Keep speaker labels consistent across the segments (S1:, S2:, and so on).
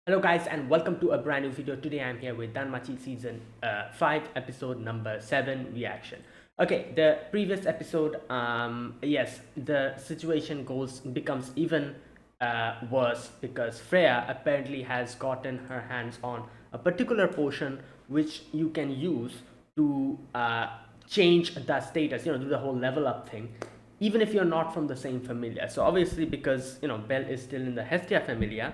S1: Hello guys and welcome to a brand new video. Today I'm here with Danmachi season 5 episode number 7 reaction. Okay, the previous episode, yes, the situation becomes even worse because Freya apparently has gotten her hands on a particular potion which you can use to change the status, do the whole level up thing, even if you're not from the same familia. So obviously, because Belle is still in the Hestia familia,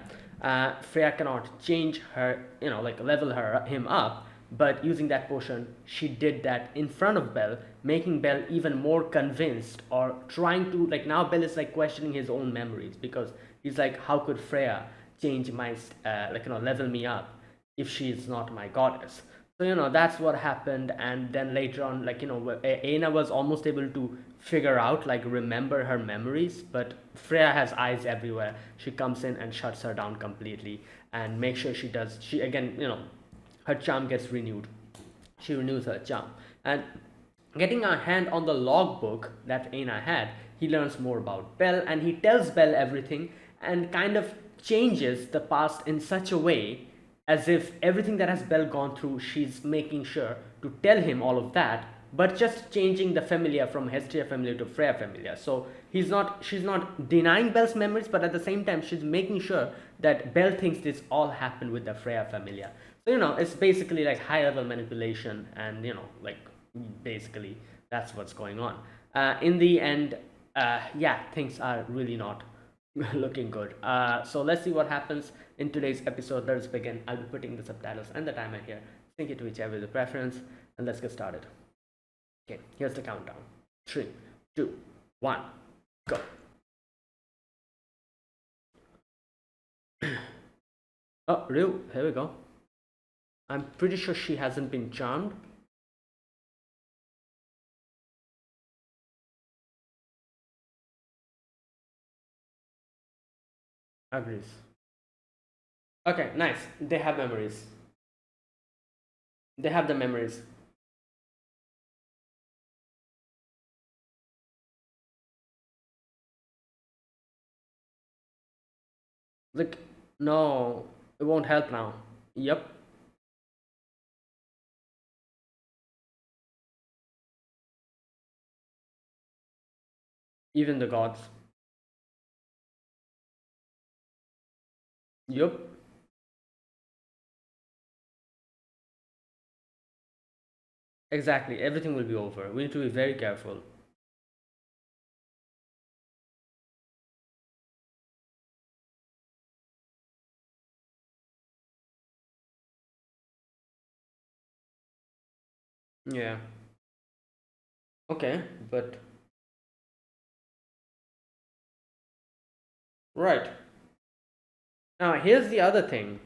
S1: Freya cannot change her, like level him up. But using that potion, she did that in front of Belle, making Belle even more convinced, or trying to, like, now Belle is like questioning his own memories because he's like, how could Freya change my level me up if she's not my goddess? So that's what happened. And then later on, like, Aina was almost able to figure out, like, remember her memories, but Freya has eyes everywhere. She comes in and shuts her down completely and makes sure she again, her charm gets renewed. She renews her charm. And getting a hand on the logbook that Aina had, he learns more about Belle, and he tells Belle everything and kind of changes the past in such a way as if everything that has Belle gone through, she's making sure to tell him all of that, but just changing the familia from Hestia familia to Freya familia. So she's not denying Belle's memories, but at the same time, she's making sure that Belle thinks this all happened with the Freya familia. So it's basically like high level manipulation, and like basically that's what's going on. In the end, yeah, things are really not looking good. So let's see what happens in today's episode. Let's begin. I'll be putting the subtitles and the timer here. Sync it to whichever is the preference, and let's get started. Okay, here's the countdown. 3, 2, 1, go. Oh, Ryu, here we go. I'm pretty sure she hasn't been charmed. Agrees. Okay, nice. They have memories. They have the memories. Like, no, it won't help now. Yep. Even the gods. Yep. Exactly. Everything will be over. We need to be very careful. Yeah. Okay, but right. Now here's the other thing.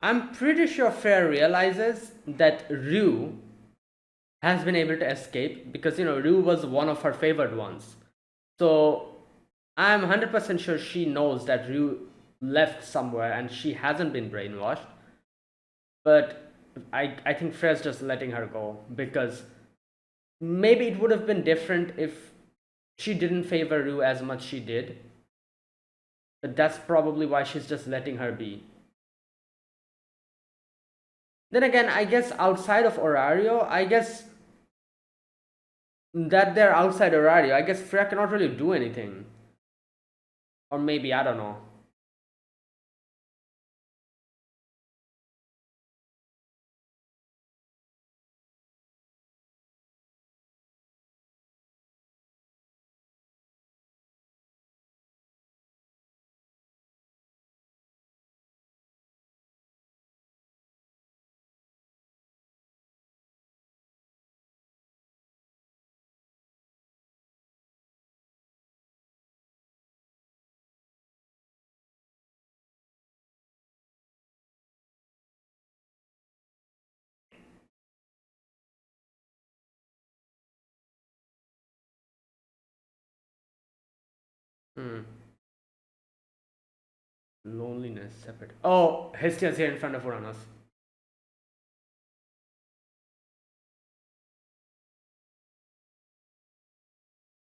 S1: I'm pretty sure Fair realizes that Ryu has been able to escape because Ryu was one of her favored ones. So I'm 100% sure she knows that Ryu left somewhere and she hasn't been brainwashed. But I think Freya's just letting her go because maybe it would have been different if she didn't favor Ryu as much she did. But that's probably why she's just letting her be. Then again, I guess outside of Orario, I guess that they're outside Orario, I guess Freya cannot really do anything. Or maybe, I don't know. Hmm. Loneliness, separate. Oh, Hestia's here in front of Uranus.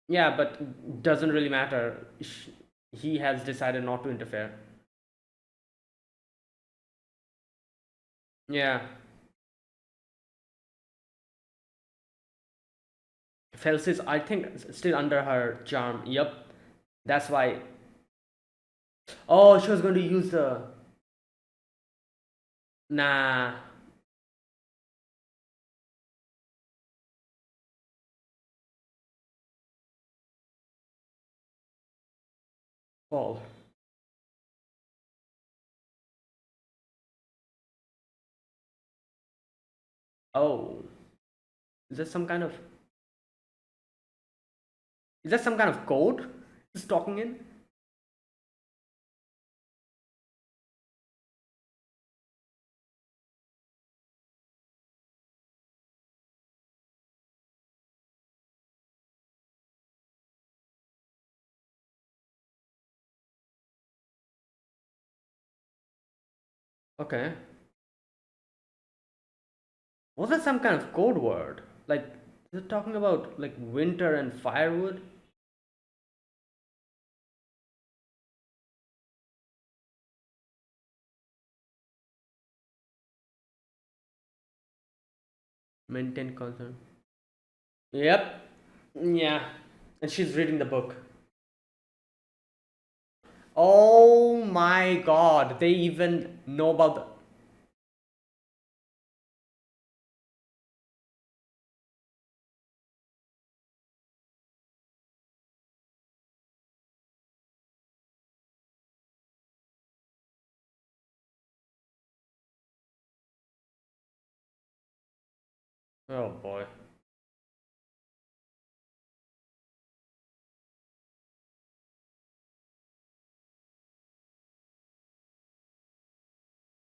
S1: Yeah, but doesn't really matter. He has decided not to interfere. Yeah. Felsis, I think, still under her charm. Yep. That's why. Oh, she was going to use the. Nah. Paul. Oh. Is that some kind of. Is that some kind of code he's talking in? Okay. Was that some kind of code word? Like, is it talking about like winter and firewood? Maintain concern. Yep. Yeah. And she's reading the book. Oh my god. They even know about the. Oh boy.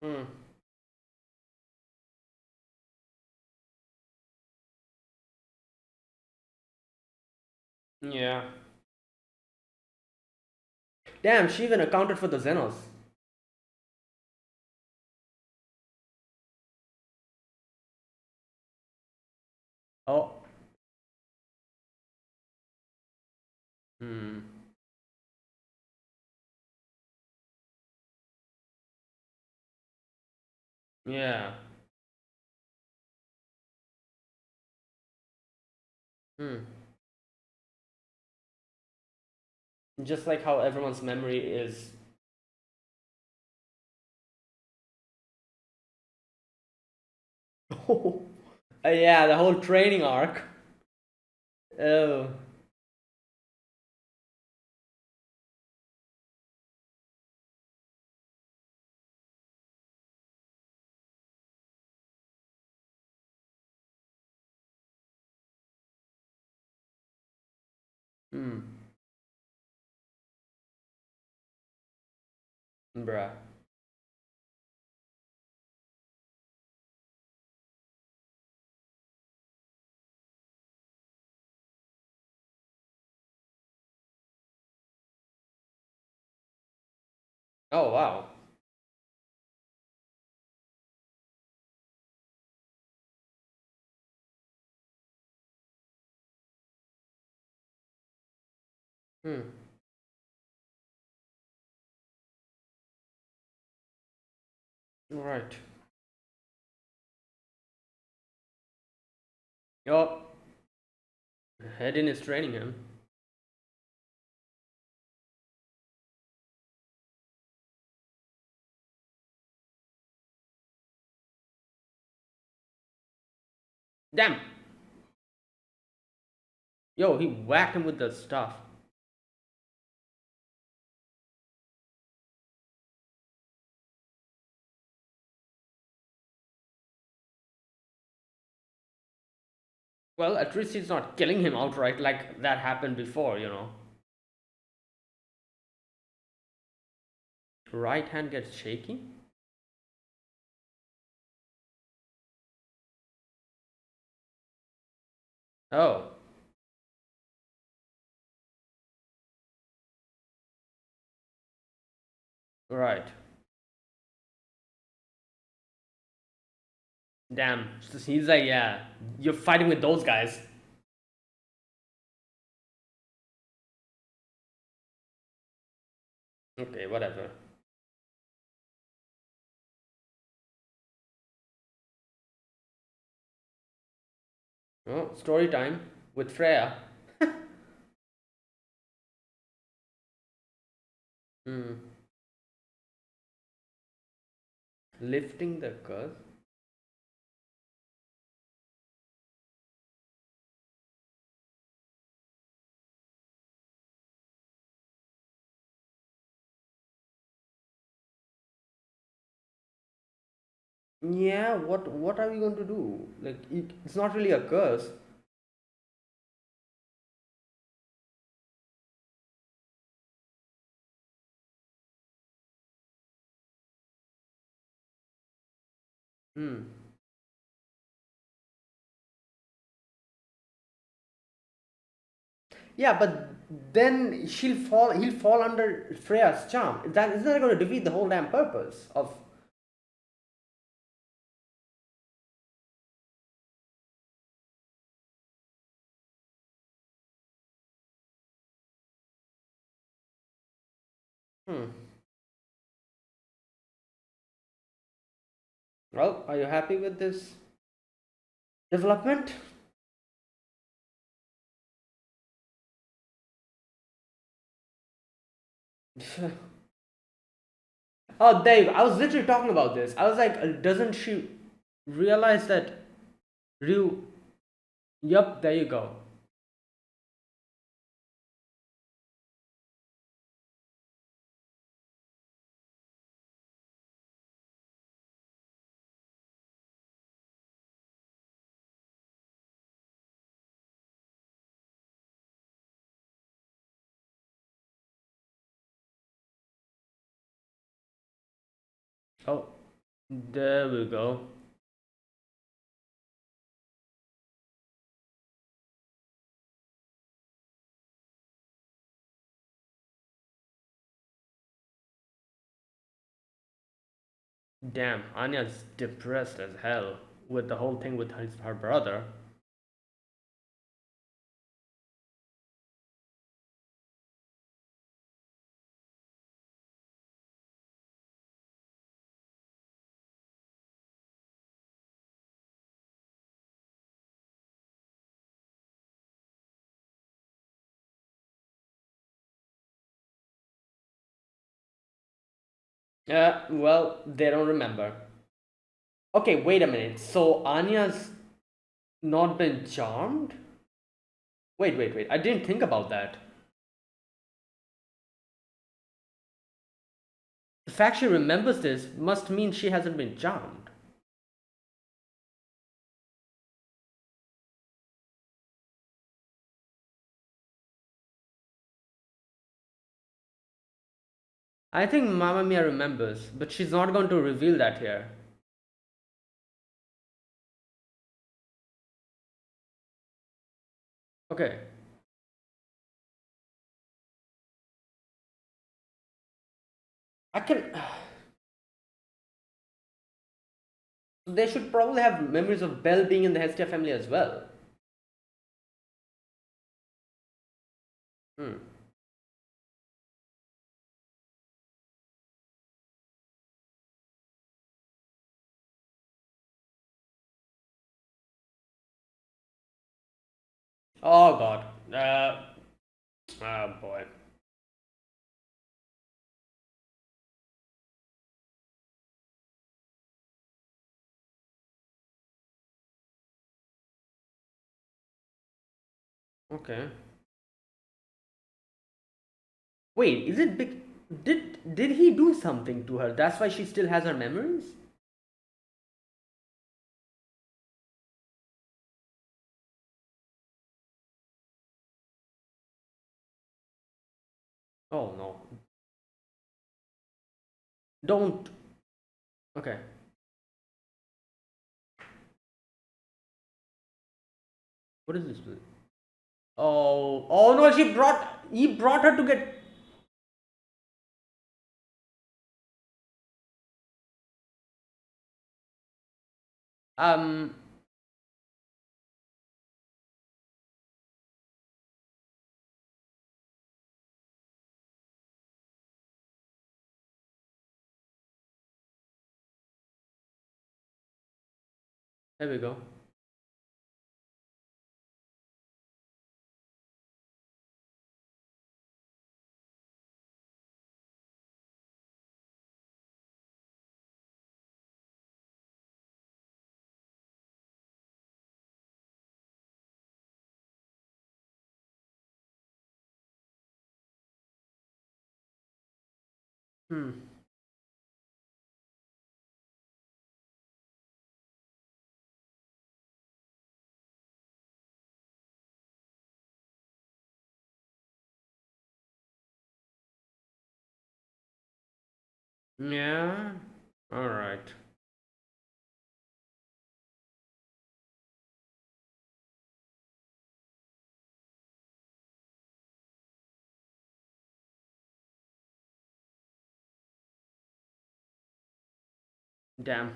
S1: Hmm. Yeah. Damn, she even accounted for the Xenos. Oh. Hmm. Yeah. Hmm. Just like how everyone's memory is. Oh. Yeah, the whole training arc. Oh. Hmm. Bruh. Oh wow. Hmm. Right. Yo, Hedin is training him. Damn. Yo, he whacked him with the stuff. Well, at least he's not killing him outright like that happened before. Right hand gets shaky? Oh, right. Damn. So he's like, yeah, you're fighting with those guys. Okay, whatever. Oh, story time with Freya. Hmm. Lifting the curse. Yeah, what are we going to do? Like it's not really a curse. Hmm. Yeah, but then he'll fall under Freya's charm. That isn't that going to defeat the whole damn purpose of. Hmm. Well, are you happy with this development? Oh, there you go. I was literally talking about this. I was like, doesn't she realize that Ryu? Yup, there you go. Oh, there we go. Damn, Anya's depressed as hell with the whole thing with her brother. Well, they don't remember. Okay, wait a minute. So Anya's not been charmed? Wait. I didn't think about that. The fact she remembers this must mean she hasn't been charmed. I think Mamma Mia remembers, but she's not going to reveal that here. Okay. I can. They should probably have memories of Belle being in the Hestia family as well. Hmm. Oh god. Oh boy. Okay. Wait, is it big? Did he do something to her? That's why she still has her memories? Oh no. Don't. Okay. What is this? Oh no, he brought her to get. Um, there we go. Hmm. Yeah. All right. Damn.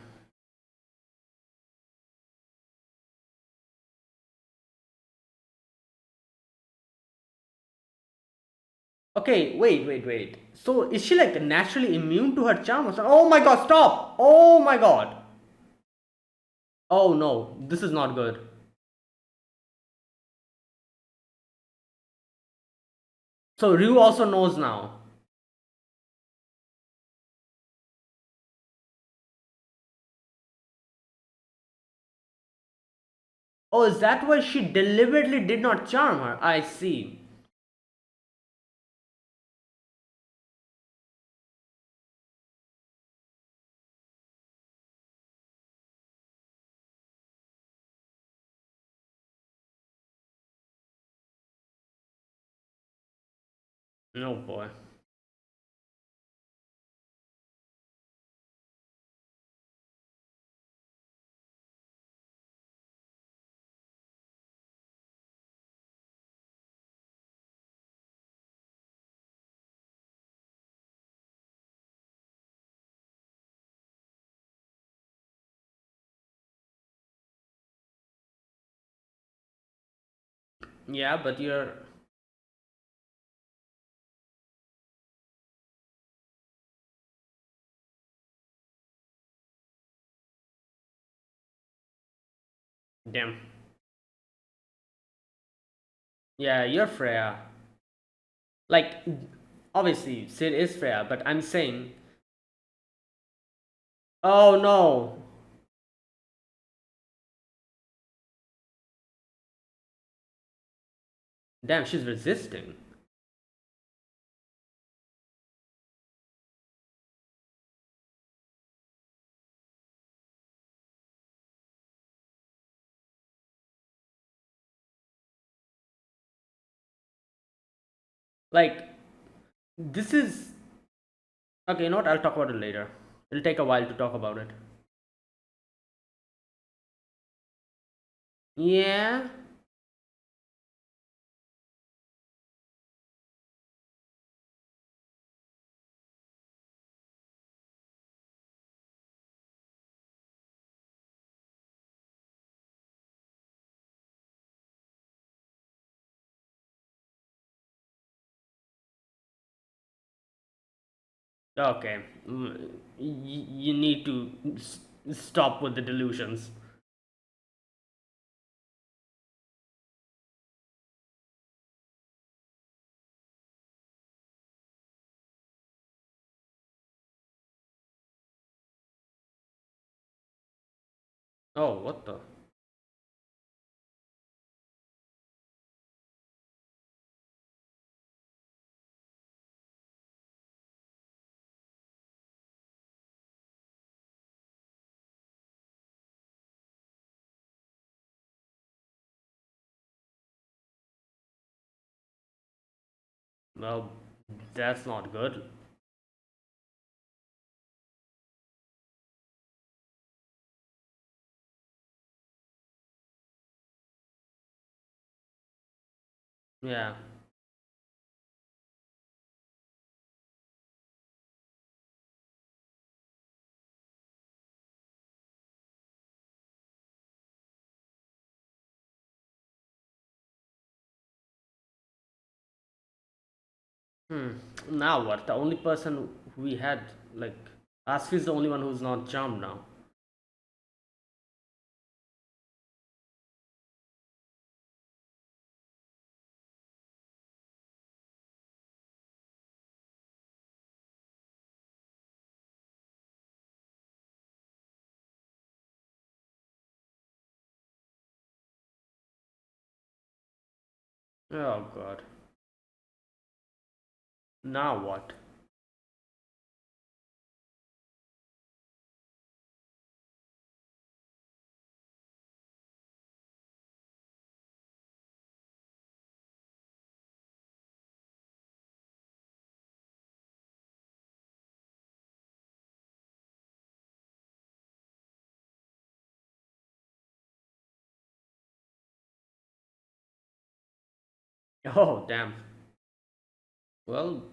S1: Okay, wait. So is she like naturally immune to her charm or something? Oh my god, stop! Oh my god. Oh no, this is not good. So Ryu also knows now. Oh, is that why she deliberately did not charm her? I see. No boy. Yeah, but you're. Damn. Yeah, you're Freya. Like, obviously, Sid is Freya, but I'm saying. Oh no! Damn, she's resisting. Like, this is. Okay, you know what? I'll talk about it later. It'll take a while to talk about it. Yeah? Okay. You need to stop with the delusions. Oh, what the? Well, that's not good. Yeah. Hmm. Now what? The only person we had, like, Asfi is the only one who's not charmed now. Oh god. Now what? Oh, damn. Well,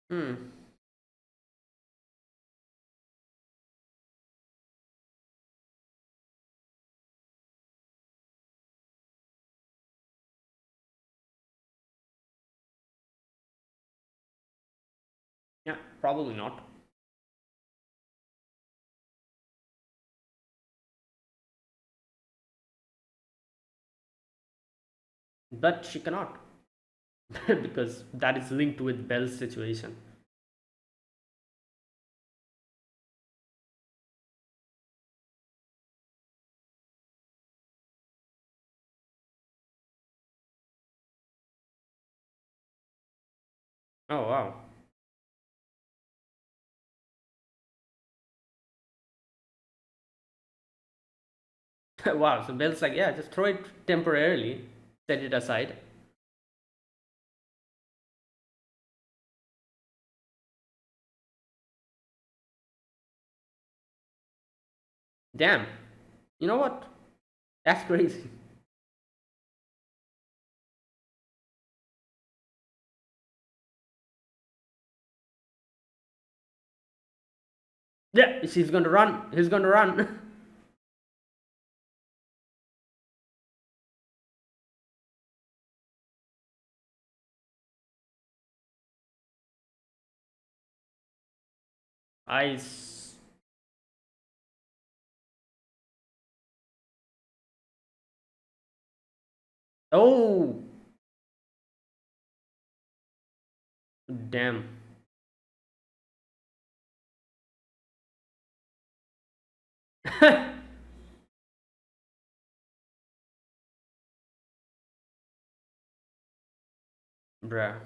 S1: hmm. Yeah, probably not. But she cannot because that is linked with Belle's situation. Oh, wow. Wow, so Belle's like, yeah, just throw it temporarily, set it aside. Damn. You know what? That's crazy. Yeah, she's going to run. He's going to run. I. Oh, damn. Bruh.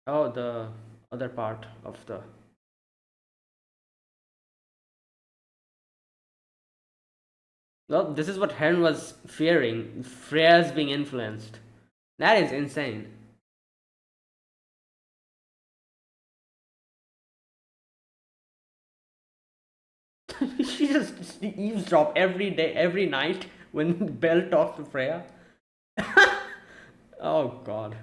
S1: Oh, the other part of the. Well, this is what Heron was fearing. Freya's being influenced. That is insane. She just eavesdrop every day, every night when Belle talks to Freya. Oh god.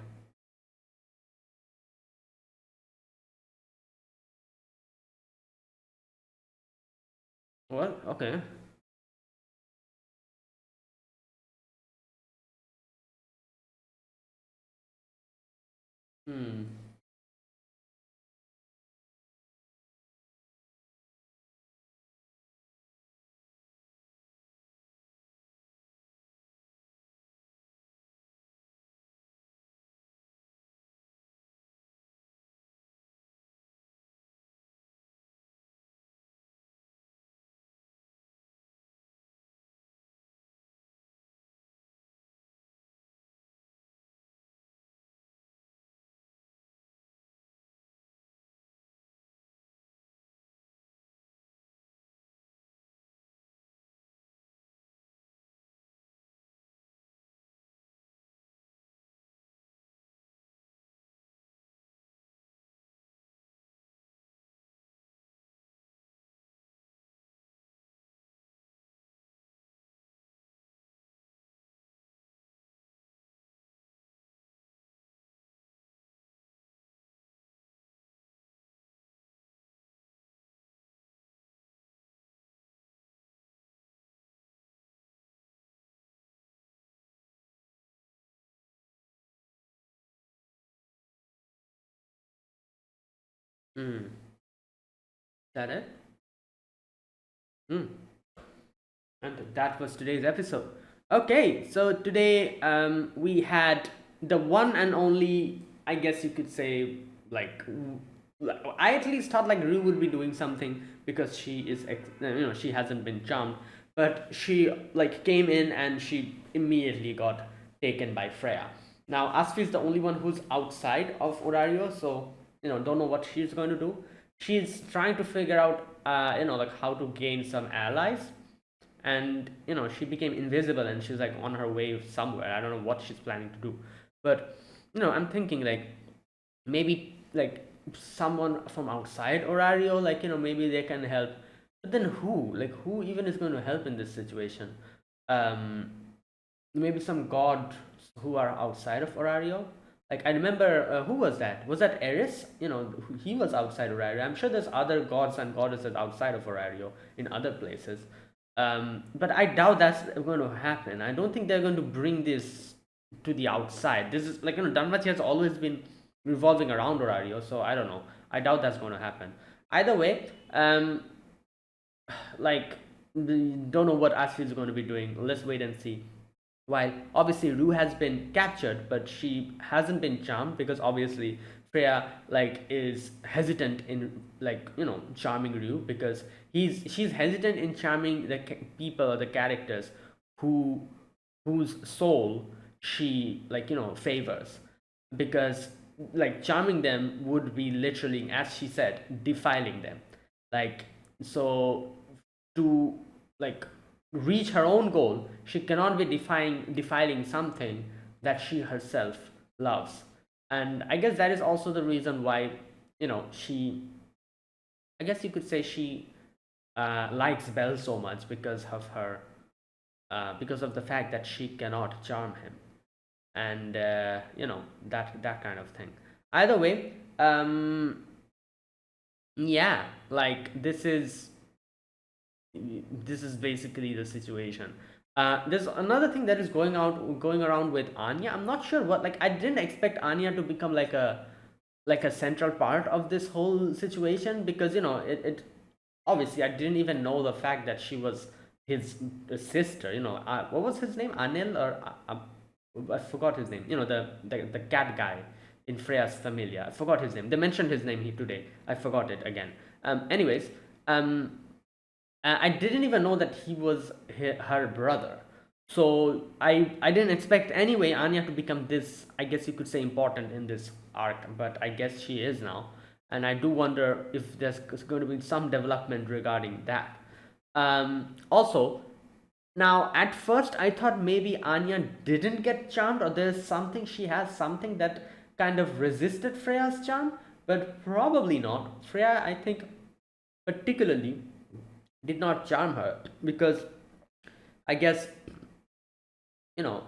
S1: Well, okay. Hmm. Hmm. That it? Hmm. And that was today's episode. Okay, so today we had the one and only, I guess you could say, like, I at least thought like Rue would be doing something because she is, she hasn't been charmed, but she like came in and she immediately got taken by Freya. Now Asfi is the only one who's outside of Orario, so don't know what she's going to do. She's trying to figure out like how to gain some allies, and she became invisible and she's like on her way somewhere. I don't know what she's planning to do, but I'm thinking like maybe like someone from outside Orario, like maybe they can help. But then who even is going to help in this situation? um Maybe some gods who are outside of Orario. Like I remember, who was that? Was that Eris? He was outside Orario. I'm sure there's other gods and goddesses outside of Orario in other places. But I doubt that's going to happen. I don't think they're going to bring this to the outside. This is like Danmachi has always been revolving around Orario, so I don't know. I doubt that's going to happen. Either way, like don't know what Ashley is going to be doing. Let's wait and see. While obviously Rue has been captured, but she hasn't been charmed because obviously Freya like is hesitant in like charming Rue because she's hesitant in charming the people or the characters who whose soul she like favors, because like charming them would be literally, as she said, defiling them. Like, so to like reach her own goal, she cannot be defiling something that she herself loves. And I guess that is also the reason why she, I guess you could say, she likes Belle so much, because of her because of the fact that she cannot charm him, and that kind of thing. Either way, yeah, like this is basically the situation. There's another thing that is going around with Anya. I'm not sure what, like I didn't expect Anya to become like a central part of this whole situation, because it obviously I didn't even know the fact that she was his sister. What was his name? Anil, or I forgot his name. The cat guy in Freya's Familia. I forgot his name. They mentioned his name here today. I forgot it again. Anyways, I didn't even know that he was her brother. So I didn't expect anyway Anya to become this, I guess you could say, important in this arc, but I guess she is now. And I do wonder if there's going to be some development regarding that. Also, now at first I thought maybe Anya didn't get charmed, or there's something, she has something that kind of resisted Freya's charm, but probably not. Freya, I think, particularly did not charm her, because I guess you know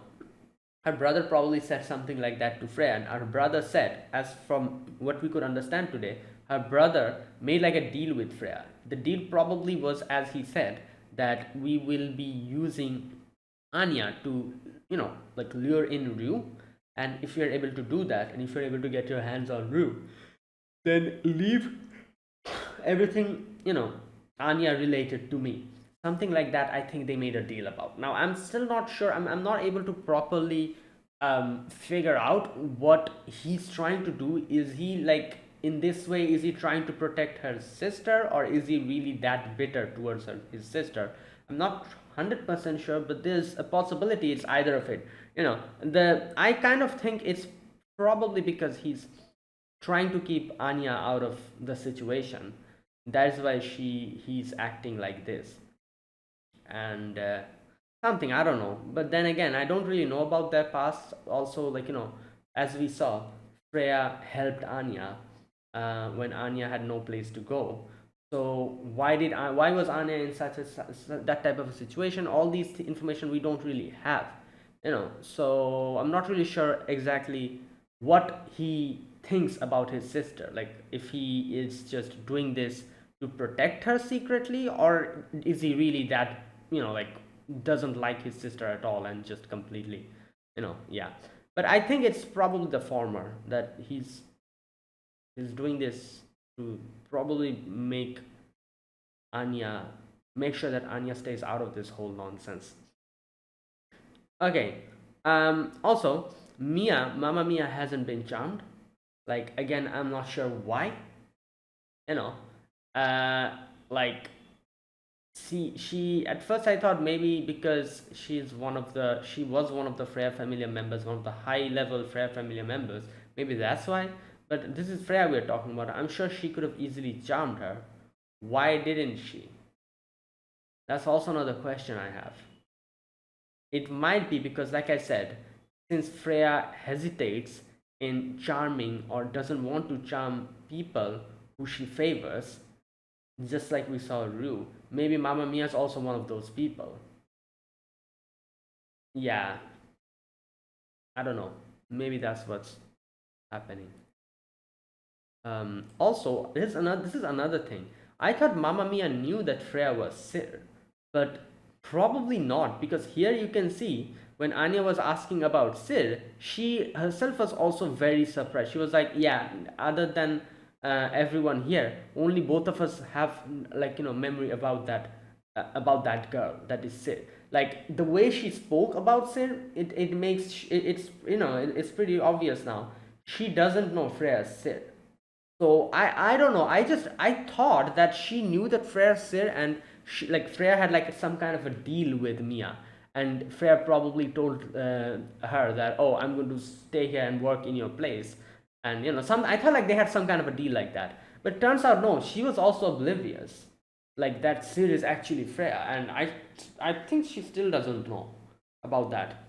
S1: her brother probably said something like that to Freya, and her brother said, as from what we could understand today, her brother made like a deal with Freya. The deal probably was, as he said, that we will be using Anya to like lure in Rue, and if you're able to do that, and if you're able to get your hands on Rue, then leave everything Anya related to me. Something like that, I think they made a deal about. Now I'm still not sure. I'm not able to properly figure out what he's trying to do. Is he like, in this way, is he trying to protect her sister, or is he really that bitter towards his sister? I'm not 100% sure, but there's a possibility it's either of it. I kind of think it's probably because he's trying to keep Anya out of the situation. That's why he's acting like this. And something, I don't know. But then again, I don't really know about their past. Also, like as we saw, Freya helped Anya when Anya had no place to go. So why was Anya in that type of a situation? All these information we don't really have. So I'm not really sure exactly what he thinks about his sister, like if he is just doing this to protect her secretly, or is he really that like doesn't like his sister at all and just completely yeah. But I think it's probably the former, that he's doing this to probably Anya make sure that Anya stays out of this whole nonsense. Okay. Also, Mama Mia hasn't been charmed. Like, again, I'm not sure why. You know, like she at first I thought maybe because she was one of the Freya family members, one of the high level Freya family members, maybe that's why. But this is Freya we're talking about. I'm sure she could have easily charmed her. Why didn't she? That's also another question I have. It might be because, like I said, since Freya hesitates in charming or doesn't want to charm people who she favors, just like we saw Rue, maybe Mamma Mia is also one of those people. Yeah, I don't know. Maybe that's what's happening. Also, this is another thing. I thought Mamma Mia knew that Freya was Sir, but probably not, because here you can see when Anya was asking about Sir, she herself was also very surprised. She was like, "Yeah, other than everyone here, only both of us have like memory about that girl that is Sir." Like the way she spoke about Sir, it makes it's it's pretty obvious now. She doesn't know Freya's Sir. So I don't know. I thought that she knew that Freya Sir, and Freya had like some kind of a deal with Mia, and Freya probably told her that, oh, I'm going to stay here and work in your place, and some I thought like they had some kind of a deal like that, but turns out no, she was also oblivious, like that Sir is actually Freya, and I think she still doesn't know about that.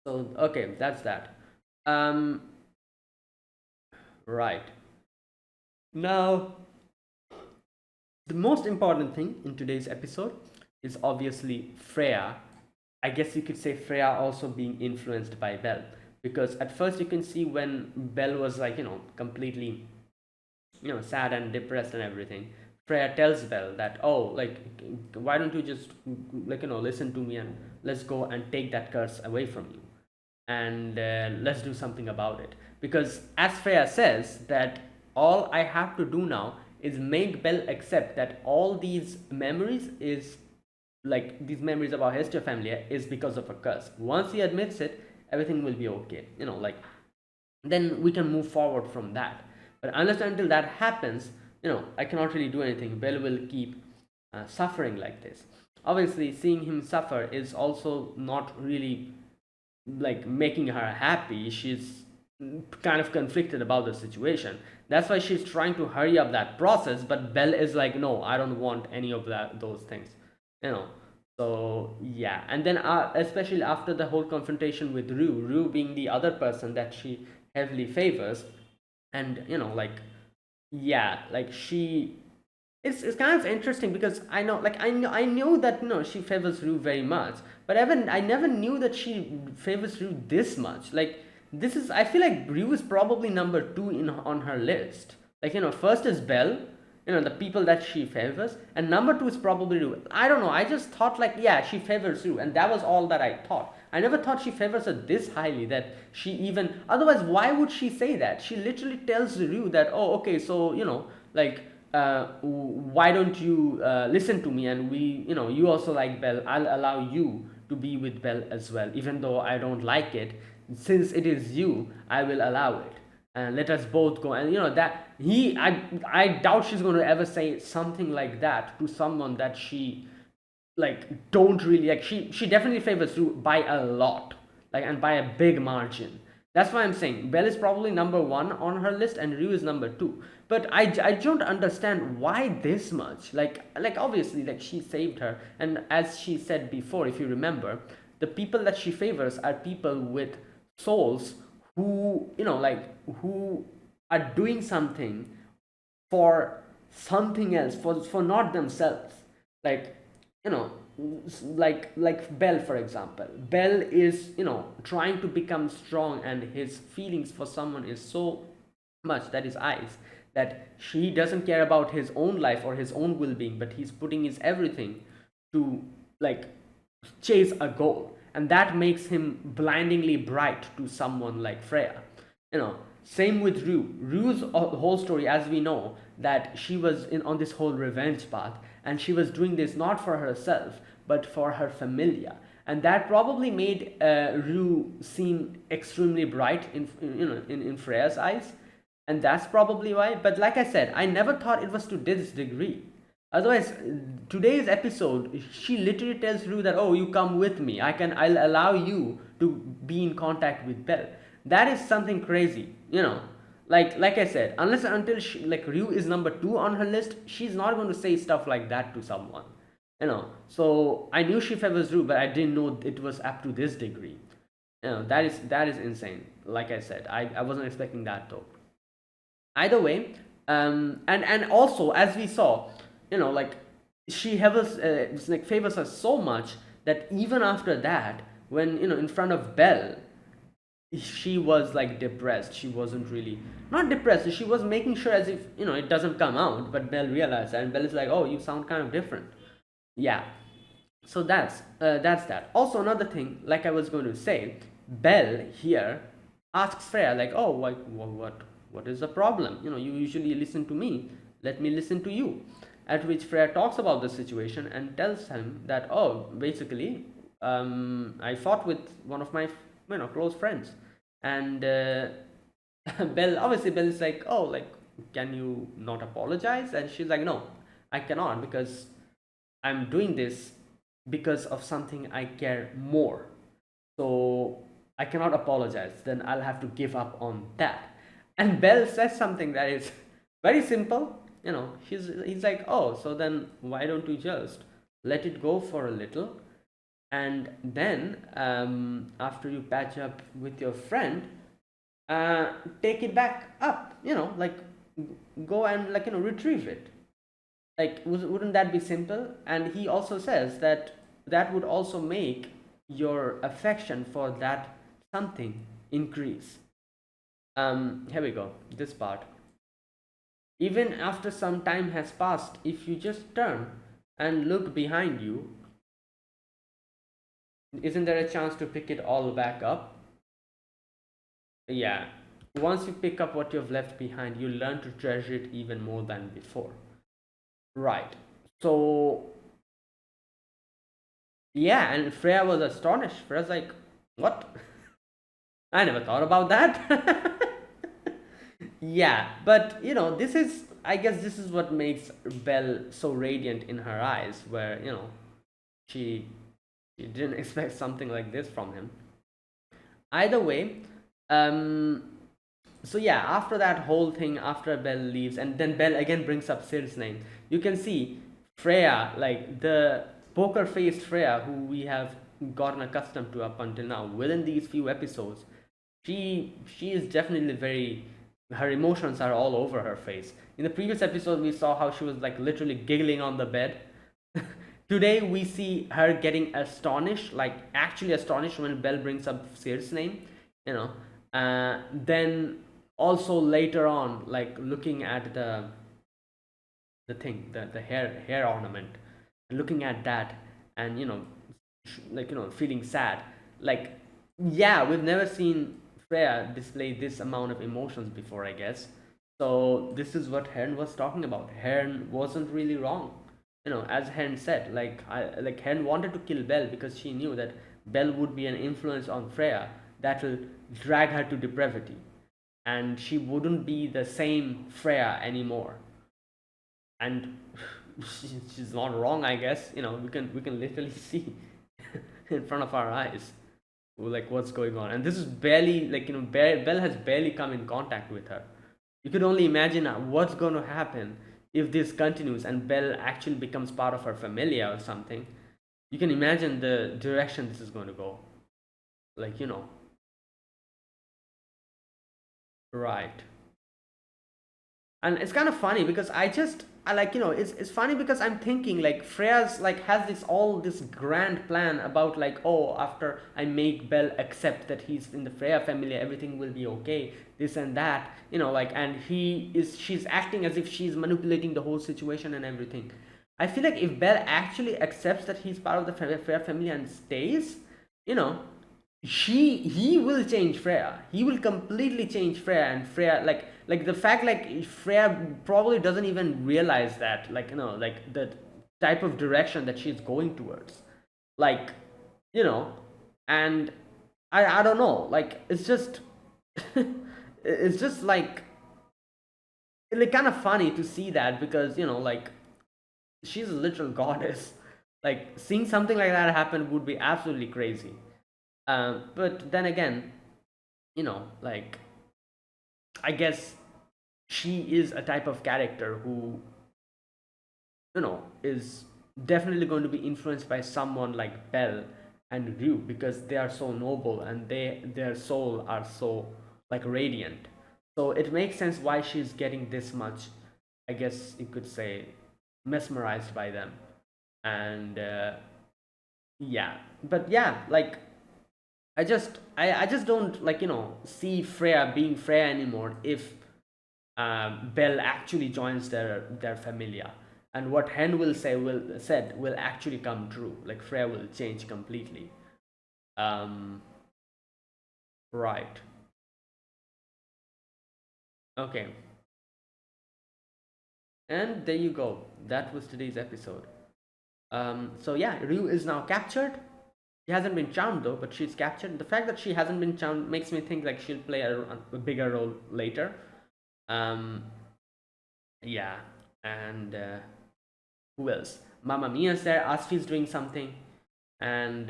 S1: So okay, that's that. Um, right now. The most important thing in today's episode is obviously Freya. I guess you could say Freya also being influenced by Belle. Because at first you can see when Belle was like, completely, sad and depressed and everything. Freya tells Belle that, oh, like, why don't you just, like, listen to me and let's go and take that curse away from you. And let's do something about it. Because as Freya says, that all I have to do now is make Belle accept that all these memories is like these memories of our Hester family is because of a curse. Once he admits it, everything will be okay. Like then we can move forward from that. But unless until that happens, I cannot really do anything. Belle will keep suffering like this. Obviously, seeing him suffer is also not really like making her happy. She's kind of conflicted about the situation. That's why she's trying to hurry up that process, but Belle is like, no, I don't want any of those things, you know. So yeah, and then especially after the whole confrontation with Rue being the other person that she heavily favors, and like yeah, like she it's kind of interesting because I know that she favors Rue very much, but I never knew that she favors Rue this much. Like this is I feel like Rue is probably number two in on her list. Like first is Belle, the people that she favors, and number two is probably Rue. I don't know. I just thought like yeah, she favors Rue, and that was all that I thought. I never thought she favors her this highly that she even. Otherwise, why would she say that? She literally tells Rue that oh okay, so like why don't you listen to me, and you also like Belle, I'll allow you to be with Belle as well, even though I don't like it. Since it is you, I will allow it, and let us both go. And that I doubt she's going to ever say something like that to someone that she like don't really like. She definitely favors Rue by a lot, like, and by a big margin. That's why I'm saying Belle is probably number one on her list and Rue is number two. But I don't understand why this much. Like obviously like she saved her, and as she said before, if you remember, the people that she favors are people with souls who like who are doing something for something else, for not themselves. Like you know like Bell, for example. Bell is trying to become strong, and his feelings for someone is so much, that is Ice, that he doesn't care about his own life or his own well-being, but he's putting his everything to like chase a goal, and that makes him blindingly bright to someone like Freya. Same with Rue's whole story, as we know, that she was in on this whole revenge path, and she was doing this not for herself but for her familia, and that probably made Rue seem extremely bright in Freya's eyes, and that's probably why. But like I said, I never thought it was to this degree. Otherwise, today's episode, she literally tells Rue that, oh, you come with me. I'll allow you to be in contact with Belle. That is something crazy, you know. Like I said, unless and until Rue is number two on her list, she's not going to say stuff like that to someone, you know. So I knew she favors Rue, but I didn't know it was up to this degree. You know, that is insane. Like I said, I wasn't expecting that though. Either way, and also as we saw, you know, like favors us so much that even after that, when in front of Belle, she was like depressed. She wasn't really not depressed. She was making sure as if it doesn't come out, but Belle realized that, and Belle is like, oh, you sound kind of different. Yeah. So that's that. Also, another thing, like I was going to say, Belle here asks Freya like, oh, like what is the problem? You usually listen to me. Let me listen to you. At which Freya talks about the situation and tells him that, oh, basically, I fought with one of my close friends, and Belle is like, oh, like, can you not apologize? And she's like, no, I cannot, because I'm doing this because of something I care more. So I cannot apologize. Then I'll have to give up on that. And Belle says something that is very simple. He's like, oh, so then why don't you just let it go for a little, and then after you patch up with your friend, take it back up. Like, go and retrieve it. Like, wouldn't that be simple? And he also says that that would also make your affection for that something increase. Here we go, this part. Even after some time has passed, if you just turn and look behind you, isn't there a chance to pick it all back up? Yeah. Once you pick up what you've left behind, you learn to treasure it even more than before. Right. So yeah, and Freya was astonished. Freya's like, what? I never thought about that. Yeah, but I guess this is what makes Belle so radiant in her eyes, where she she didn't expect something like this from him. Either way, um, so yeah, after that whole thing, after Belle leaves, and then Belle again brings up Cir's name, you can see Freya, like the poker faced Freya who we have gotten accustomed to up until now within these few episodes. She is definitely very, her emotions are all over her face. In the previous episode we saw how she was like literally giggling on the bed. Today we see her getting astonished, like actually astonished when Belle brings up Cir's name, you know. Then also later on, like looking at the thing, the hair ornament, looking at that, and feeling sad. Like, yeah, we've never seen Freya display this amount of emotions before, I guess. So this is what Heron was talking about. Heron wasn't really wrong. As Heron said, like Heron wanted to kill Belle because she knew that Belle would be an influence on Freya that will drag her to depravity, and she wouldn't be the same Freya anymore. And she's not wrong, I guess. We can literally see in front of our eyes like what's going on, and this is barely, like, Belle has barely come in contact with her. You could only imagine what's going to happen if this continues and Belle actually becomes part of her familia or something. You can imagine the direction this is going to go, like, right. And it's kind of funny because I like, it's funny because I'm thinking like Freya's like has this grand plan about, like, oh, after I make Belle accept that he's in the Freya family, everything will be okay, this and that, like, and she's acting as if she's manipulating the whole situation and everything. I feel like if Belle actually accepts that he's part of the Freya family and stays, you know he will change Freya. He will completely change Freya, and Freya, like the fact, like, Freya probably doesn't even realize that, like, like the type of direction that she's going towards, like, you know, and I don't know, like, it's just it's just like kind of funny to see that, because like she's a literal goddess. Like seeing something like that happen would be absolutely crazy. But then again, like I guess she is a type of character who is definitely going to be influenced by someone like Belle and Ryu, because they are so noble and their soul are so like radiant. So it makes sense why she's getting this much, I guess you could say, mesmerized by them. And yeah, but yeah, like I just don't like see Freya being Freya anymore if Belle actually joins their familia, and what Hen will actually come true. Like Freya will change completely. Um, right. Okay. And there you go. That was today's episode. So yeah, Ryu is now captured. She hasn't been charmed though, but she's captured. The fact that she hasn't been charmed makes me think like she'll play a bigger role later. Um, yeah, and who else? Mamma Mia's there. Asfi's doing something, and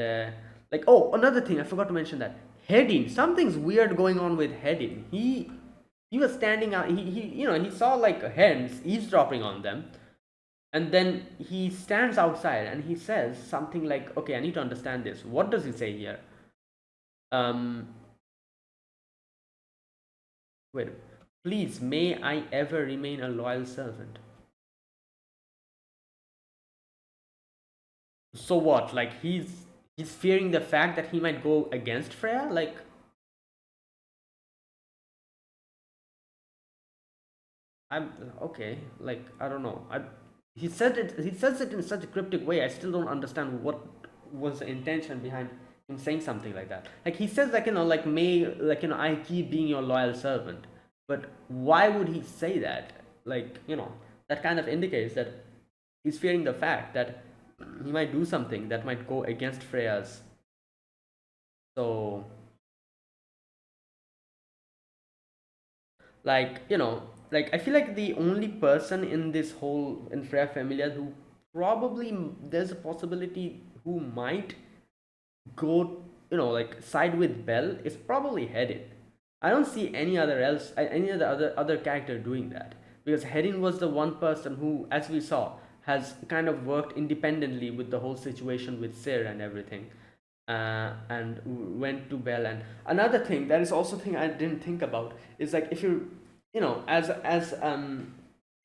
S1: like, oh, another thing I forgot to mention, that Hedin. Something's weird going on with Hedin. He was standing out. He saw like hens eavesdropping on them, and then he stands outside and he says something like, "Okay, I need to understand this. What does he say here?" Um, wait. Please, may I ever remain a loyal servant. So what? Like he's fearing the fact that he might go against Freya. Like I'm okay. Like I don't know. He said it. He says it in such a cryptic way. I still don't understand what was the intention behind him saying something like that. Like he says, like like may, like I keep being your loyal servant. But why would he say that? Like that kind of indicates that he's fearing the fact that he might do something that might go against Freya's. So like like I feel like the only person in this whole Infra Familia who probably there's a possibility who might go like side with Bell is probably Hedin. I don't see any other character doing that, because Hedin was the one person who, as we saw, has kind of worked independently with the whole situation with Sir and everything, and went to Bell. And another thing, that is also thing I didn't think about, is like if as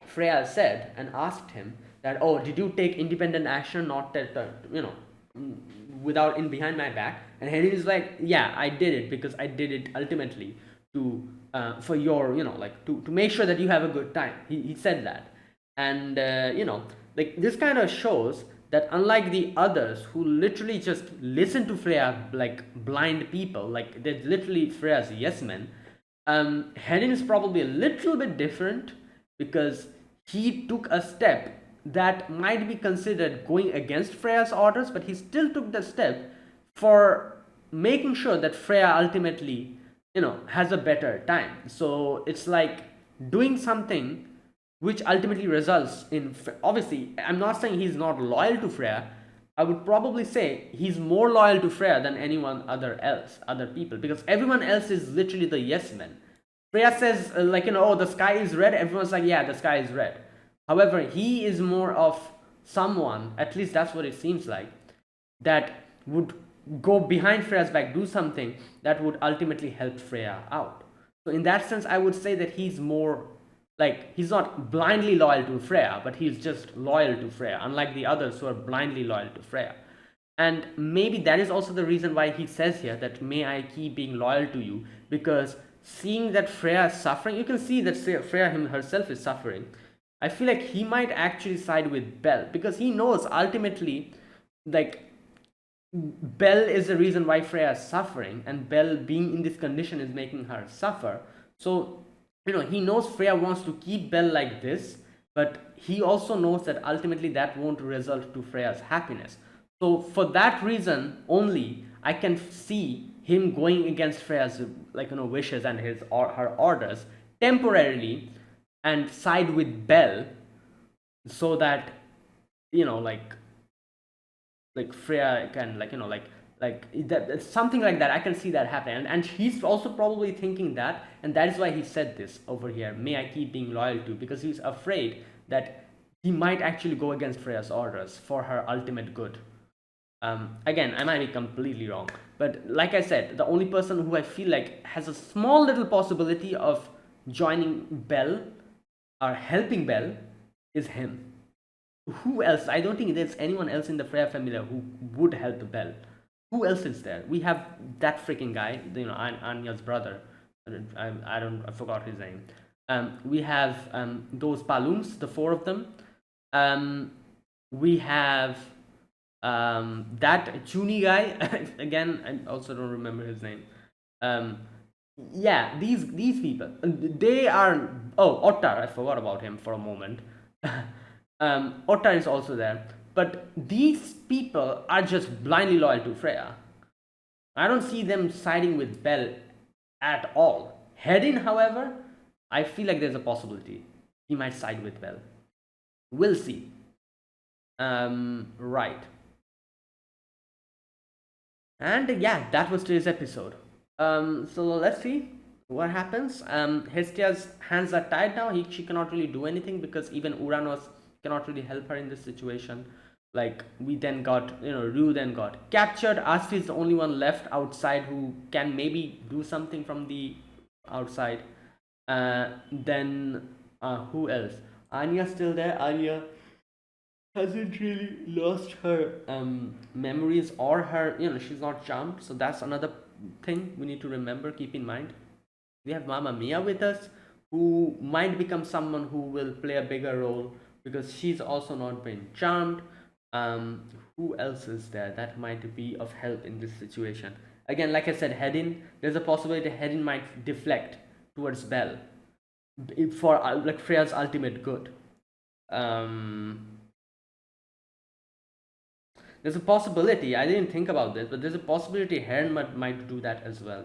S1: Freya said and asked him that, oh, did you take independent action, not that mm, without in behind my back? And Henry is like, yeah, I did it because I did it ultimately to for your like to make sure that you have a good time. He said that. And like this kind of shows that unlike the others who literally just listen to Freya like blind people, like they're literally Freya's yes men, Henning is probably a little bit different, because he took a step that might be considered going against Freya's orders, but he still took the step for making sure that Freya ultimately, has a better time. So it's like doing something which ultimately results in, obviously I'm not saying he's not loyal to Freya. I would probably say he's more loyal to Freya than anyone other people, because everyone else is literally the yes men. Freya says like oh, the sky is red. Everyone's like, yeah, the sky is red. However, he is more of someone, at least that's what it seems like, that would go behind Freya's back, do something that would ultimately help Freya out. So in that sense, I would say that he's more like, he's not blindly loyal to Freya, but he's just loyal to Freya, unlike the others who are blindly loyal to Freya. And maybe that is also the reason why he says here that may I keep being loyal to you, because seeing that Freya is suffering, you can see that Freya herself is suffering. I feel like he might actually side with Belle, because he knows ultimately, like, Belle is the reason why Freya is suffering, and Belle being in this condition is making her suffer. So, he knows Freya wants to keep Belle like this, but he also knows that ultimately that won't result to Freya's happiness. So, for that reason only, I can see him going against Freya's wishes and his or her orders temporarily, and side with Belle, so that you know, like Freya can, like, that, something like that. I can see that happening, and he's also probably thinking that, and that is why he said this over here. May I keep being loyal to, because he's afraid that he might actually go against Freya's orders for her ultimate good. Again, I might be completely wrong, but like I said, the only person who I feel like has a small little possibility of joining Bell or helping Bell is him. Who else? I don't think there's anyone else in the Freya family who would help Bell. Who else is there? We have that freaking guy, Anya's brother. I forgot his name. We have those Palums, the four of them. Um, we have that Chuni guy. Again, I also don't remember his name. Um, yeah, these people, they are. Oh, Ottar, I forgot about him for a moment. Ottar is also there, but these people are just blindly loyal to Freya. I don't see them siding with Bell at all. Hedin, however, I feel like there's a possibility he might side with Bell. We'll see. Right. And yeah, that was today's episode. So let's see what happens. Hestia's hands are tied now. She cannot really do anything because even Uranos cannot really help her in this situation. Like, we then got, Rue then got captured. Asfi is the only one left outside who can maybe do something from the outside. Then who else? Anya's still there. Anya hasn't really lost her memories or her, she's not charmed. So that's another thing we need to remember, keep in mind. We have Mama Mia with us, who might become someone who will play a bigger role because she's also not been charmed. Who else is there that might be of help in this situation? Again, like I said, Hedin, there's a possibility Hedin might deflect towards Bell for like Freya's ultimate good. There's a possibility, I didn't think about this, but there's a possibility Heron might do that as well.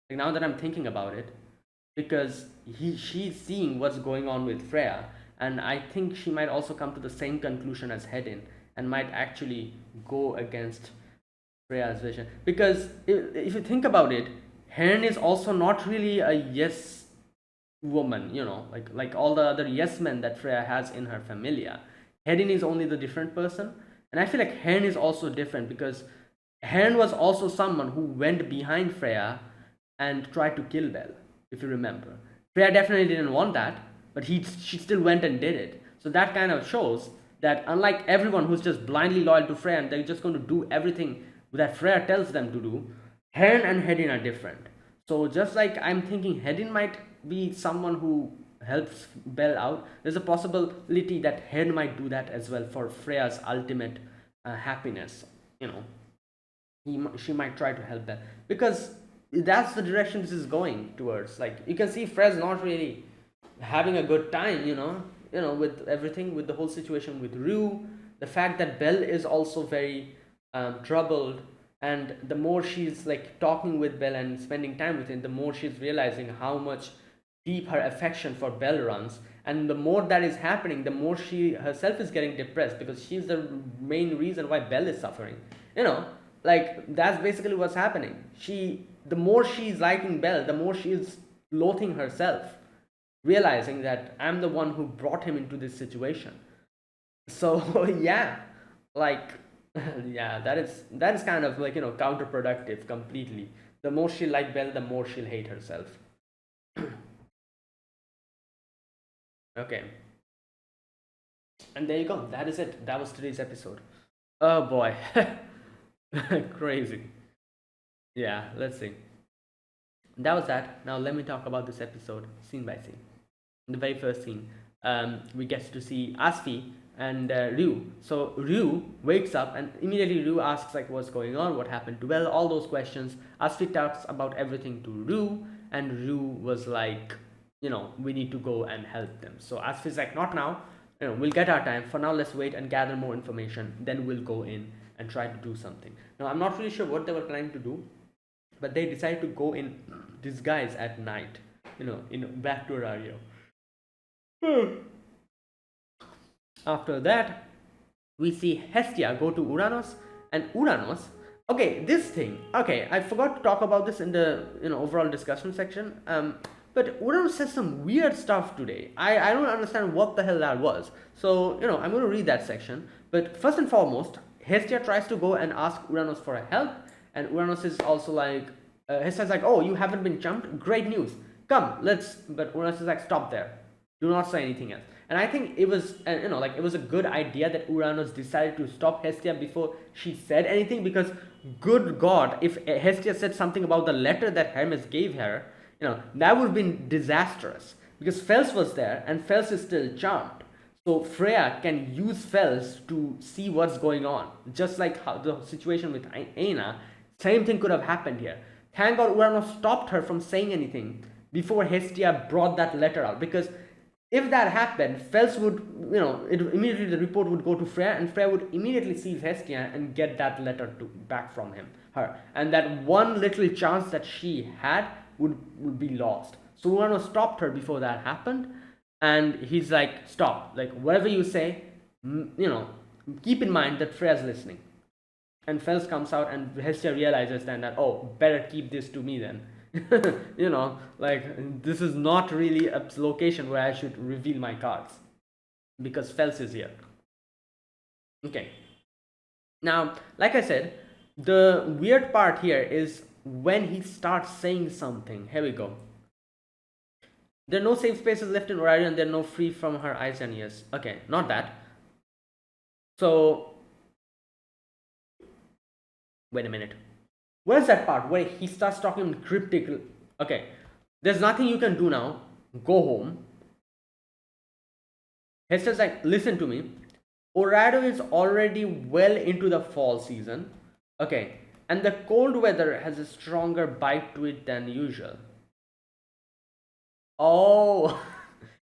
S1: Like, now that I'm thinking about it, because she's seeing what's going on with Freya, and I think she might also come to the same conclusion as Hedin and might actually go against Freya's vision. Because if you think about it, Heron is also not really a yes woman, like all the other yes men that Freya has in her familia. Hedin is only the different person, and I feel like Hen is also different because Hen was also someone who went behind Freya and tried to kill Bell, if you remember. Freya definitely didn't want that, but she still went and did it. So that kind of shows that unlike everyone who's just blindly loyal to Freya and they're just going to do everything that Freya tells them to do, Hen and Hedin are different. So just like I'm thinking Hedin might be someone who helps Bell out, there's a possibility that Hen might do that as well for Freya's ultimate happiness. She might try to help Bell because that's the direction this is going towards. Like, you can see Freya's not really having a good time, with everything, with the whole situation with Rue. The fact that Bell is also very troubled, and the more she's like talking with Bell and spending time with him, the more she's realizing how much deep her affection for Bell runs. And the more that is happening, the more she herself is getting depressed because she's the main reason why Bell is suffering. Like, that's basically what's happening. The more she's liking Bell, the more she's loathing herself, realizing that I'm the one who brought him into this situation. So yeah, like, yeah, that is kind of like, counterproductive completely. The more she like Bell, the more she'll hate herself. Okay. And there you go. That is it. That was today's episode. Oh boy. Crazy. Yeah, let's see. That was that. Now let me talk about this episode scene by scene. In the very first scene, we get to see Asfi and Ryu. So Ryu wakes up and immediately Ryu asks like what's going on, what happened to Bell, all those questions. Asfi talks about everything to Ryu, and Ryu was like, we need to go and help them. So Asfi's like, not now. We'll get our time. For now, let's wait and gather more information. Then we'll go in and try to do something. Now, I'm not really sure what they were planning to do, but they decided to go in disguise at night, back to Arario. After that, we see Hestia go to Uranus, and Uranus. Okay, this thing. Okay, I forgot to talk about this in the overall discussion section. But Uranus says some weird stuff today. I don't understand what the hell that was. So I'm going to read that section. But first and foremost, Hestia tries to go and ask Uranus for help, and Uranus is also like, Hestia's like, oh, you haven't been jumped. Great news. Come, let's. But Uranus is like, stop there. Do not say anything else. And I think it was, it was a good idea that Uranus decided to stop Hestia before she said anything, because, good God, if Hestia said something about the letter that Hermes gave her, that would have been disastrous. Because Fels was there, and Fels is still charmed. So Freya can use Fels to see what's going on. Just like how the situation with Aina, same thing could have happened here. Thank God Uranus stopped her from saying anything before Hestia brought that letter out, because if that happened, Fels would, immediately the report would go to Freya, and Freya would immediately seize Hestia and get that letter back from her. And that one little chance that she had would be lost. So Uranus stopped her before that happened, and he's like, stop, like, whatever you say, keep in mind that Freya's listening. And Fels comes out, and Hestia realizes then that, oh, better keep this to me then. Like, this is not really a location where I should reveal my cards, because Fels is here. Okay, now, like I said, the weird part here is when he starts saying something. Here we go. There are no safe spaces left in Orion, there are no free from her eyes and ears. Okay, not that. So wait a minute. Where's that part where he starts talking cryptic? Okay, there's nothing you can do now. Go home. Hester's like, listen to me. Orado is already well into the fall season. Okay, and the cold weather has a stronger bite to it than usual. Oh,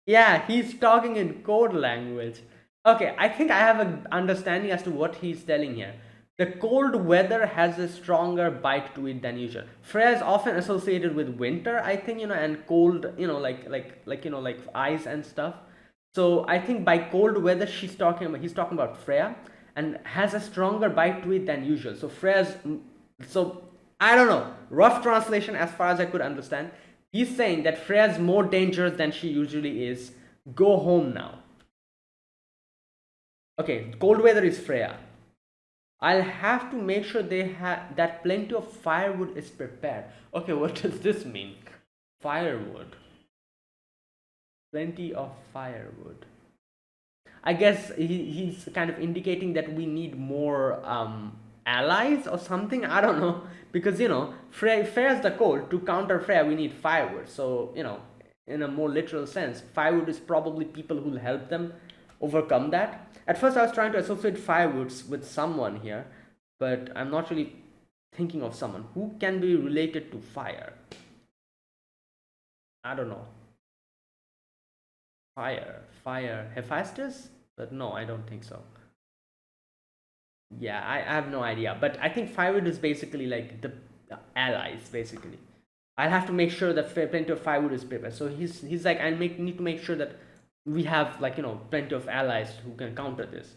S1: yeah, he's talking in code language. Okay, I think I have an understanding as to what he's telling here. The cold weather has a stronger bite to it than usual. Freya is often associated with winter, I think, and cold, like ice and stuff. So I think by cold weather, he's talking about Freya, and has a stronger bite to it than usual. So so I don't know. Rough translation, as far as I could understand, he's saying that Freya's more dangerous than she usually is. Go home now. Okay, cold weather is Freya. I'll have to make sure that plenty of firewood is prepared. Okay, what does this mean? Firewood. Plenty of firewood. I guess he's kind of indicating that we need more allies or something. I don't know. Because, Freya's the cold. To counter Freya, we need firewood. So, in a more literal sense, firewood is probably people who'll help them overcome that. At first I was trying to associate firewoods with someone here, but I'm not really thinking of someone who can be related to fire. I don't know. Fire Hephaestus? But no, I don't think so. Yeah, I have no idea, but I think firewood is basically like the allies, basically. I'll have to make sure that plenty of firewood is prepared. So he's like, need to make sure that we have, like, plenty of allies who can counter this.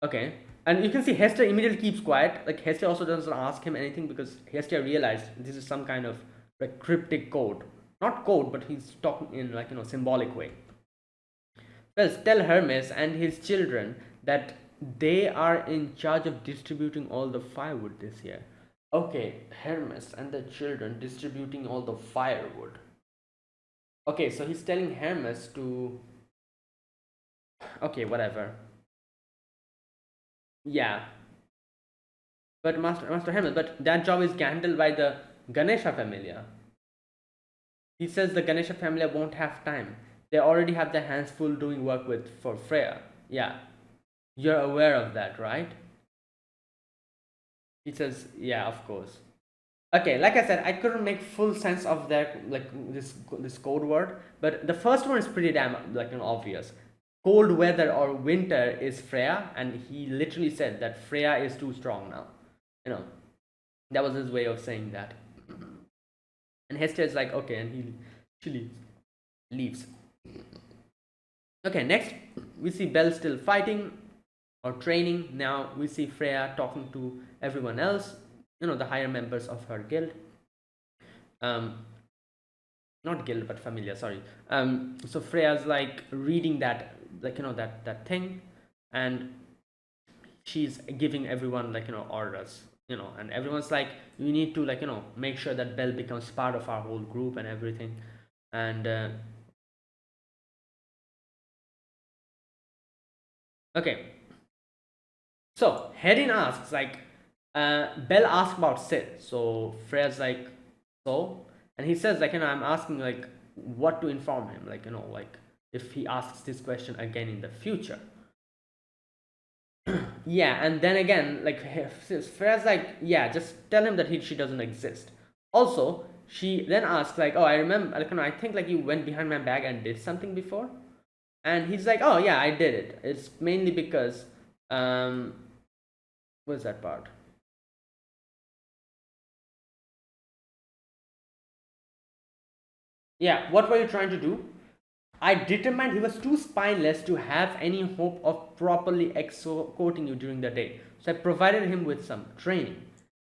S1: Okay, and you can see Hestia immediately keeps quiet. Like, Hestia also doesn't ask him anything, because Hestia realized this is some kind of like cryptic code. Not code, but he's talking in, like, symbolic way. Well, tell Hermes and his children that they are in charge of distributing all the firewood this year. Okay, Hermes and the children distributing all the firewood. Okay, so he's telling Hermes to... Okay, whatever. Yeah. But Master Hermes, but that job is handled by the Ganesha Familia. He says the Ganesha Familia won't have time. They already have their hands full doing work for Freya. Yeah. You're aware of that, right? He says, yeah, of course. Okay, like I said, I couldn't make full sense of that, like, this code word, but the first one is pretty damn, like, obvious. Cold weather or winter is Freya, and he literally said that Freya is too strong now. That was his way of saying that. And Hestia is like, okay, and she leaves. Okay, next we see Belle still fighting. or training. Now we see Freya talking to everyone else, the higher members of her guild. Um, Not guild, but familiar. Sorry. So Freya's like reading that, like that thing, and she's giving everyone like orders, and everyone's like, you need to like make sure that Belle becomes part of our whole group and everything, and okay. So Hedin asks like, Belle asks about Sid. So Freya's like, so, and he says like, I'm asking like what to inform him, like like if he asks this question again in the future. Yeah, and then again, like Freya's like, yeah, just tell him that she doesn't exist. Also, she then asks like, oh, I remember, like, I think like you went behind my back and did something before, and he's like, oh yeah, I did it. It's mainly because, what's that part? Yeah, what were you trying to do? I determined he was too spineless to have any hope of properly executing you during the day, so I provided him with some training.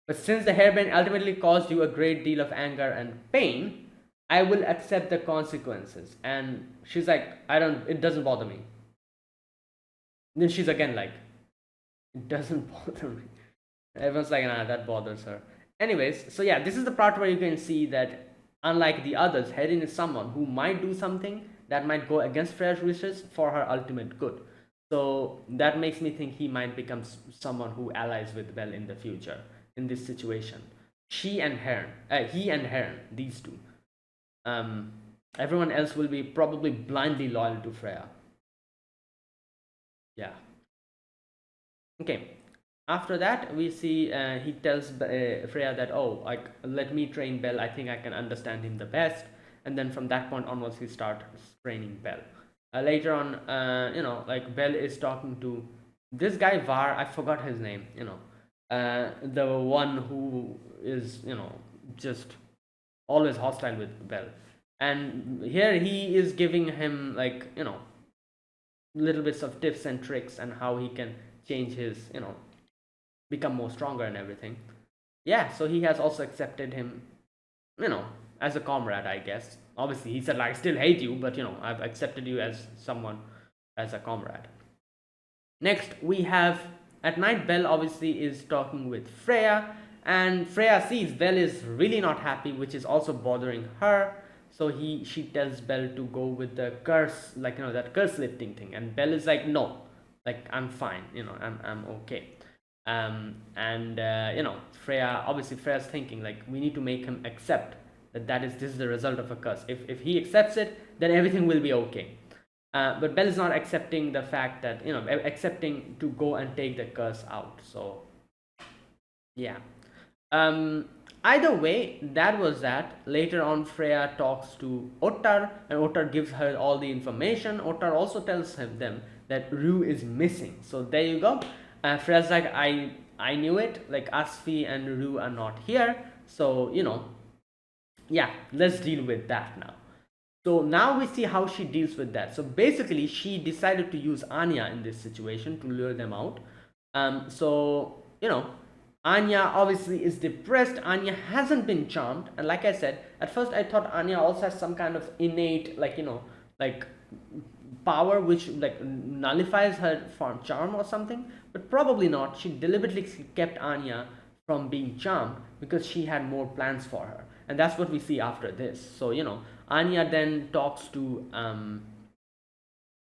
S1: But since the hairband ultimately caused you a great deal of anger and pain, I will accept the consequences. And she's like, it doesn't bother me. Then she's again like, it doesn't bother me. Everyone's like, nah, that bothers her. Anyways, so yeah, this is the part where you can see that unlike the others, Herin is someone who might do something that might go against Freya's wishes for her ultimate good. So that makes me think he might become someone who allies with Belle in the future in this situation. He and Heron, these two. Um, Everyone else will be probably blindly loyal to Freya. Yeah. Okay. After that, we see he tells Freya that, oh, like, let me train Belle. I think I can understand him the best. And then from that point onwards, he starts training Belle. Later on, like Belle is talking to this guy Var. I forgot his name. The one who is just always hostile with Belle. And here he is giving him like little bits of tips and tricks and how he can change his become more stronger and everything. Yeah, so he has also accepted him, you know, as a comrade, I guess. Obviously, he said, like, I still hate you, but, I've accepted you as someone, as a comrade. Next, we have, at night, Belle obviously is talking with Freya, and Freya sees Belle is really not happy, which is also bothering her. So she tells Belle to go with the curse, like, that curse lifting thing. And Belle is like, no, like, I'm fine, I'm okay. And Freya, obviously Freya's thinking like, we need to make him accept that this is the result of a curse. If he accepts it, then everything will be okay. But Belle is not accepting the fact that accepting to go and take the curse out. So yeah. Either way, that was that. Later on, Freya talks to Ottar, and Ottar gives her all the information. Ottar also tells them that Rue is missing. So there you go. Freya's like, I knew it. Like, Asfi and Rue are not here. So yeah, let's deal with that now. So now we see how she deals with that. So basically, she decided to use Anya in this situation to lure them out. So Anya obviously is depressed. Anya hasn't been charmed, and like I said, at first I thought Anya also has some kind of innate, like power which like nullifies her charm or something, but probably not. She deliberately kept Anya from being charmed because she had more plans for her, and that's what we see after this. So Anya then talks to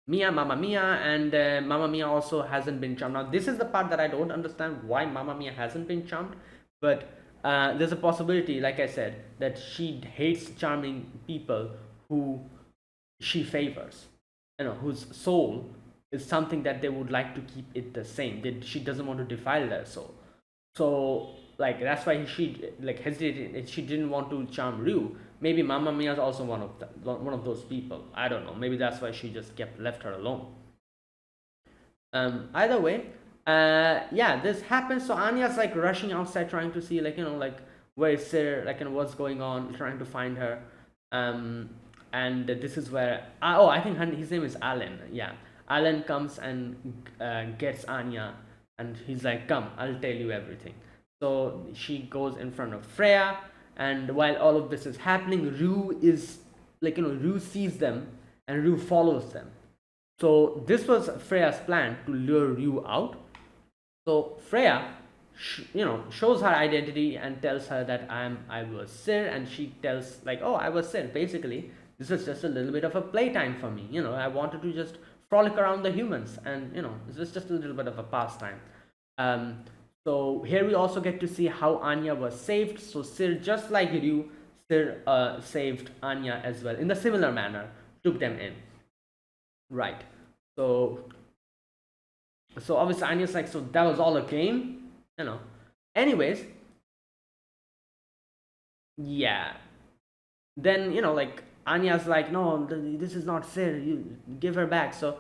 S1: Mamma Mia, and Mamma Mia also hasn't been charmed. Now, this is the part that I don't understand why Mamma Mia hasn't been charmed, but there's a possibility, like I said, that she hates charming people who she favors, whose soul is something that they would like to keep it the same. She doesn't want to defile their soul. So, like, that's why she like hesitated. She didn't want to charm Ryu. Maybe Mamma Mia is also one of those people. I don't know. Maybe that's why she just left her alone. Either way, yeah, this happens. So Anya's like rushing outside, trying to see like where is Sir, like what's going on, trying to find her. And this is where I think his name is Alan. Yeah, Alan comes and gets Anya, and he's like, come, I'll tell you everything. So she goes in front of Freya, and while all of this is happening, Rue is like, Rue sees them and Rue follows them. So this was Freya's plan to lure Rue out. So Freya, shows her identity and tells her that I was Sir, and she tells like, oh, I was Sir. Basically, this is just a little bit of a playtime for me. I wanted to just frolic around the humans, and this is just a little bit of a pastime. Um, so here we also get to see how Anya was saved. So Sir, just like Ryu, Sir saved Anya as well in a similar manner, took them in. Right. So obviously Anya's like, so that was all a game, Anyways, yeah. Then like Anya's like, no, this is not fair. You give her back. So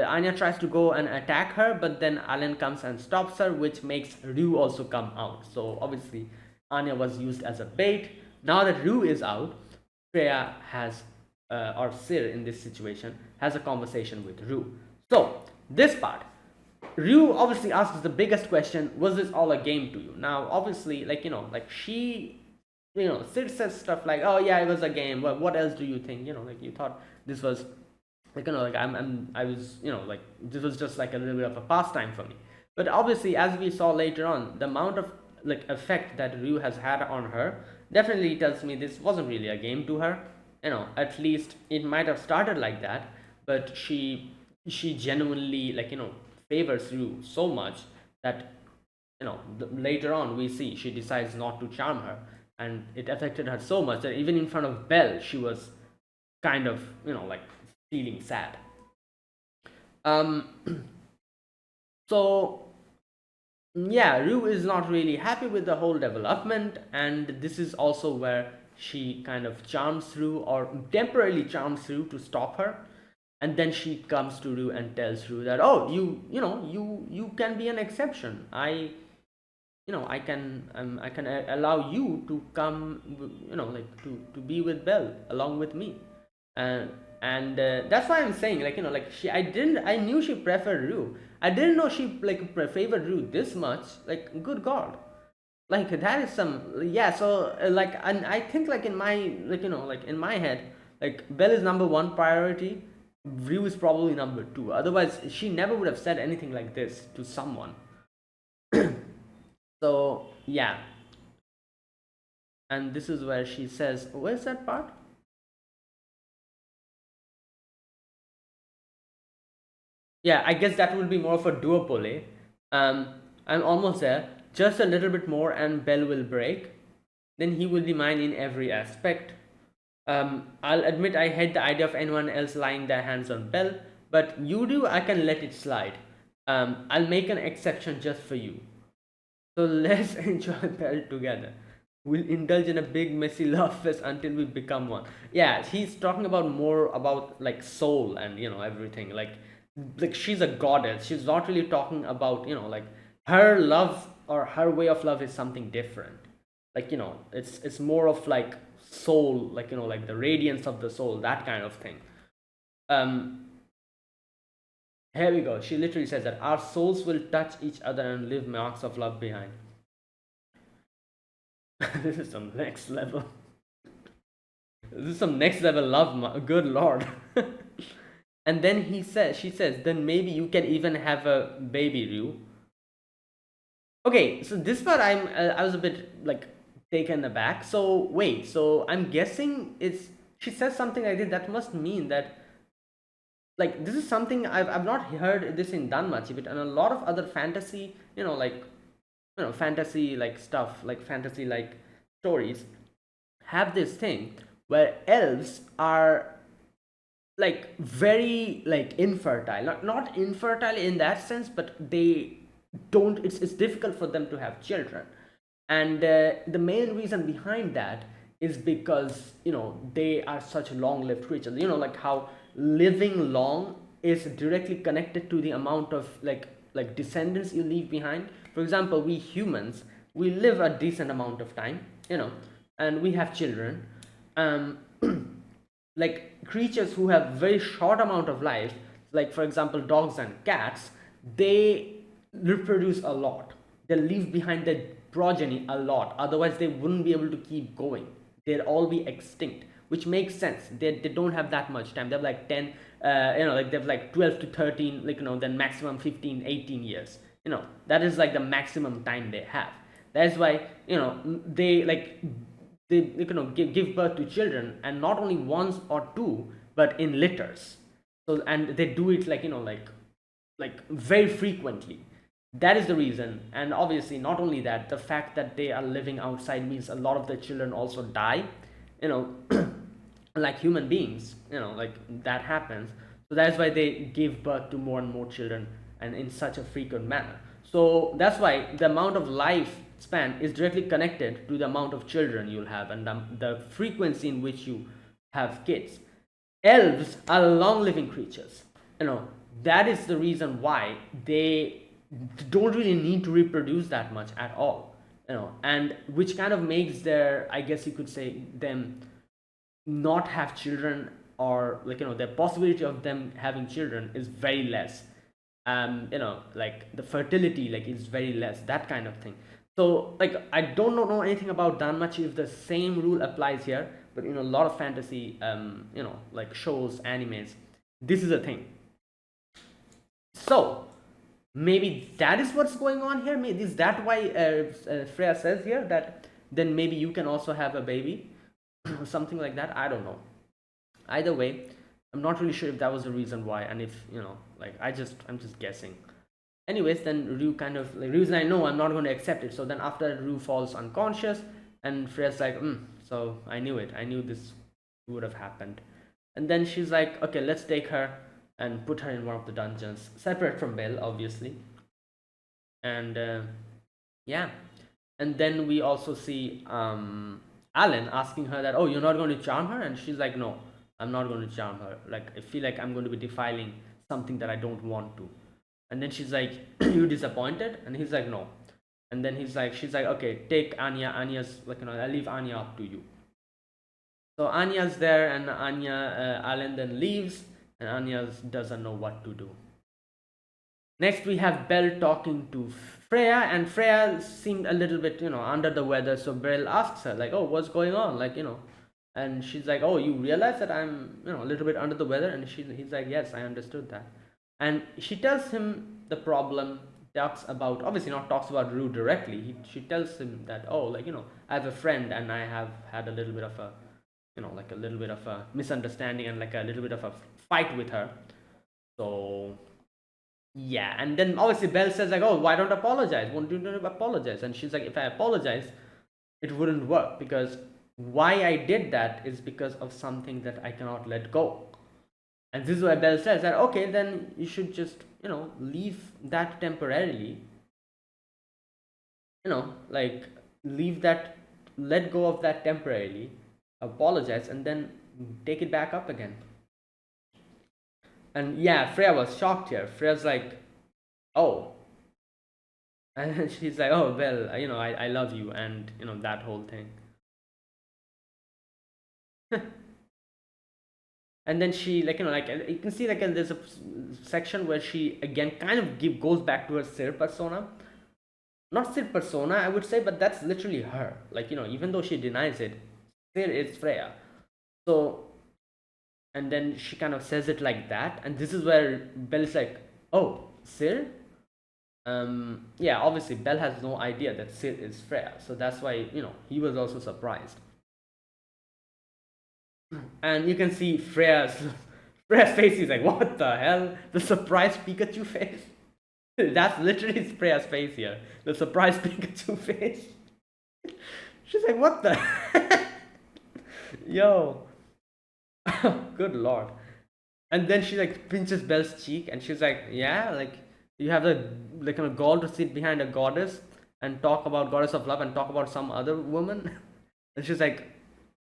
S1: Anya tries to go and attack her, but then Alan comes and stops her, which makes Rue also come out. So obviously Anya was used as a bait. Now that Rue is out, Freya has, or Sir in this situation, has a conversation with Rue. So this part, Ryu obviously asks the biggest question: was this all a game to you? Now, obviously, she, Sid says stuff like, "Oh yeah, it was a game. Well, what else do you think? You thought this was, I was, this was just like a little bit of a pastime for me." But obviously, as we saw later on, the amount of effect that Ryu has had on her definitely tells me this wasn't really a game to her. At least it might have started like that, but she genuinely favors Rue so much that later on we see she decides not to charm her, and it affected her so much that even in front of Belle she was kind of feeling sad. um so yeah, Rue is not really happy with the whole development, and this is also where she kind of charms Rue, or temporarily charms Rue to stop her. And then she comes to Rue and tells Rue that, oh, you can be an exception. I can allow you to come, to be with Belle along with me. And that's why I'm saying, I knew she preferred Rue. I didn't know she favored Rue this much. Good God, that is some, yeah. So and I think in my in my head, Belle is number one priority. Rue is probably number two. Otherwise, she never would have said anything like this to someone. So yeah, and this is where she says, "Where's that part?" Yeah, I guess that will be more of a duopole. I'm almost there. Just a little bit more, and Belle will break. Then he will be mine in every aspect. I'll admit I hate the idea of anyone else laying their hands on Belle, but you do, I can let it slide. I'll make an exception just for you. So let's enjoy Belle together. We'll indulge in a big messy love fest until we become one. Yeah, he's talking about more about soul and everything. She's a goddess. She's not really talking about her love, or her way of love is something different. It's more of soul, the radiance of the soul, that kind of thing. Here we go. She literally says that our souls will touch each other and leave marks of love behind. This is some next level. This is some next level love, good lord. And then she says, then maybe you can even have a baby, Ryu. Okay, so this part I was a bit taken aback. So wait, so I'm guessing she says something like this. That must mean that this is something I've not heard this in Danmachi, but in a lot of other fantasy, fantasy stuff, fantasy stories, have this thing where elves are very infertile. Not infertile in that sense, but they don't. It's difficult for them to have children, and the main reason behind that is because they are such long-lived creatures. How living long is directly connected to the amount of descendants you leave behind. For example, we humans, we live a decent amount of time, and we have children. Creatures who have very short amount of life like for example dogs and cats, they reproduce a lot, they leave behind their progeny a lot, otherwise they wouldn't be able to keep going, they'd all be extinct, which makes sense. They don't have that much time, they have like 10, like they have like 12 to 13, like then maximum 15, 18 years, that is like the maximum time they have. That's why they like they give birth to children, and not only once or two, but in litters. So, and they do it like very frequently. That is the reason. And obviously not only that, the fact that they are living outside means a lot of the children also die, you know like human beings, like that happens. So that's why they give birth to more and more children, and in such a frequent manner. So that's why the amount of lifespan is directly connected to the amount of children you'll have, and the frequency in which you have kids. Elves are long living creatures, that is the reason why they don't really need to reproduce that much at all, and which kind of makes their, I guess you could say, them not have children, or like the possibility of them having children is very less. Like the fertility like is very less, that kind of thing. So like I don't know anything about Danmachi if the same rule applies here, but a lot of fantasy like shows, animes, this is a thing. So maybe that is what's going on here. Maybe is that why Freya says here that then maybe you can also have a baby or something like that. I don't know. Either way, I'm not really sure if that was the reason why, and if like I'm just guessing. Anyways, then Ryu kind of like Ryu's like, no, I'm not going to accept it. So then after Ryu falls unconscious, and Freya's like, so I knew it. I knew this would have happened. And then she's like, okay, let's take her and put her in one of the dungeons, separate from Belle, obviously. And yeah, and then we also see Alan asking her that, oh, you're not going to charm her, and she's like, no, I'm not going to charm her. Like I feel like I'm going to be defiling something that I don't want to. And then she's like, you disappointed? And he's like, no. And then she's like, okay, take Anya. Anya's like, I leave Anya up to you. So Anya's there, and Alan then leaves, and Anya doesn't know what to do. Next, we have Belle talking to Freya, and Freya seemed a little bit, under the weather. So Belle asks her, like, oh, what's going on? Like, and she's like, oh, you realize that I'm, a little bit under the weather? And he's like, yes, I understood that. And she tells him the problem, talks about Rue directly. She tells him that, oh, like, I have a friend, and I have had a little bit of a, like a little bit of a misunderstanding, and like a little bit of a fight with her. So yeah, and then obviously Belle says like, oh, why don't apologize? Won't you apologize? And she's like, if I apologize, it wouldn't work, because why I did that is because of something that I cannot let go. And this is why Belle says that, okay, then you should just, leave that temporarily. Like leave that, let go of that temporarily, apologize, and then take it back up again. And yeah, Freya was shocked here. Freya's like, oh. And she's like, oh, well, I love you, and, that whole thing. And then she, like, like, you can see, like, there's a section where she, again, kind of goes back to her Sir persona. Not Sir persona, I would say, but that's literally her. Like, even though she denies it, Sir is Freya. So, and then she kind of says it like that, and this is where Belle is like, oh, Sir? Yeah, obviously Belle has no idea that Sir is Freya, so that's why, he was also surprised. And you can see Freya's face is like, what the hell? The surprised Pikachu face? That's literally Freya's face here. The surprised Pikachu face. She's like, what the yo. Good lord. And then she like pinches Belle's cheek, and she's like, yeah, like you have the like a gall to sit behind a goddess and talk about goddess of love and talk about some other woman. And she's like,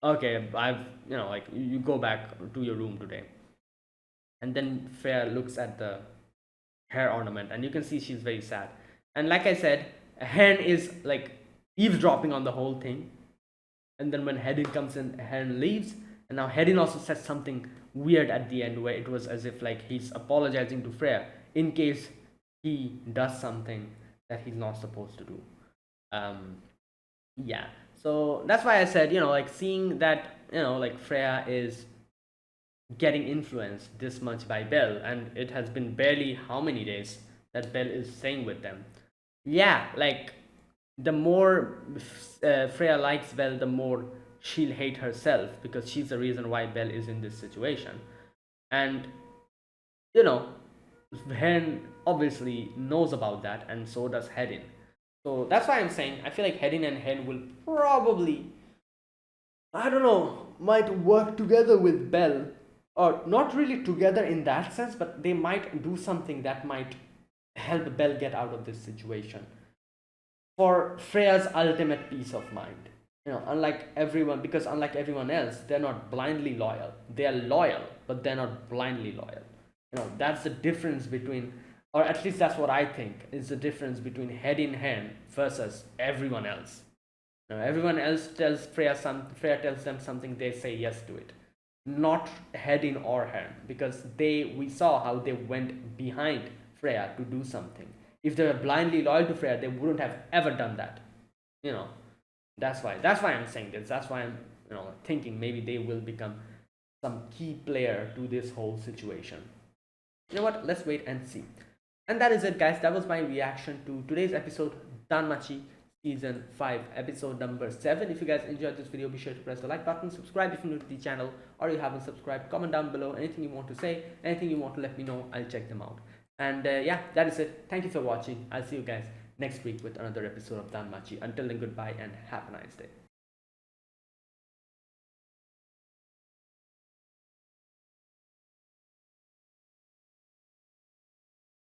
S1: okay, I've like you go back to your room today. And then Freya looks at the hair ornament, and you can see she's very sad. And like I said, Hen is like eavesdropping on the whole thing. And then when Hedin comes in, Hen leaves, And now Hedin also said something weird at the end, where it was as if like he's apologizing to Freya in case he does something that he's not supposed to do. um yeah, so that's why I said, like seeing that, like Freya is getting influenced this much by Belle, and it has been barely how many days that Belle is staying with them. Yeah, like the more Freya likes Belle, the more she'll hate herself, because she's the reason why Belle is in this situation. And you know, Hen obviously knows about that, and so does Hedin. So that's why I'm saying I feel like Hedin and Hen will probably, I don't know, might work together with Belle, or not really together in that sense, but they might do something that might help Belle get out of this situation for Freya's ultimate peace of mind. Unlike everyone else, they're not blindly loyal. They are loyal, but they're not blindly loyal. That's the difference between, or at least that's what I think is the difference between head in hand versus everyone else. Everyone else tells Freya tells them something, they say yes to it. Not head in or hand, because we saw how they went behind Freya to do something. If they were blindly loyal to Freya, they wouldn't have ever done that. You know, that's why I'm saying this. That's why I'm thinking maybe they will become some key player to this whole situation. You know what? Let's wait and see. And that is it, guys. That was my reaction to today's episode, Danmachi season 5, episode number 7. If you guys enjoyed this video, be sure to press the like button, subscribe if you're new to the channel, or you haven't subscribed. Comment down below anything you want to say, anything you want to let me know. I'll check them out. And yeah, that is it. Thank you for watching. I'll see you guys next week with another episode of Danmachi. Until then, goodbye and have a nice day.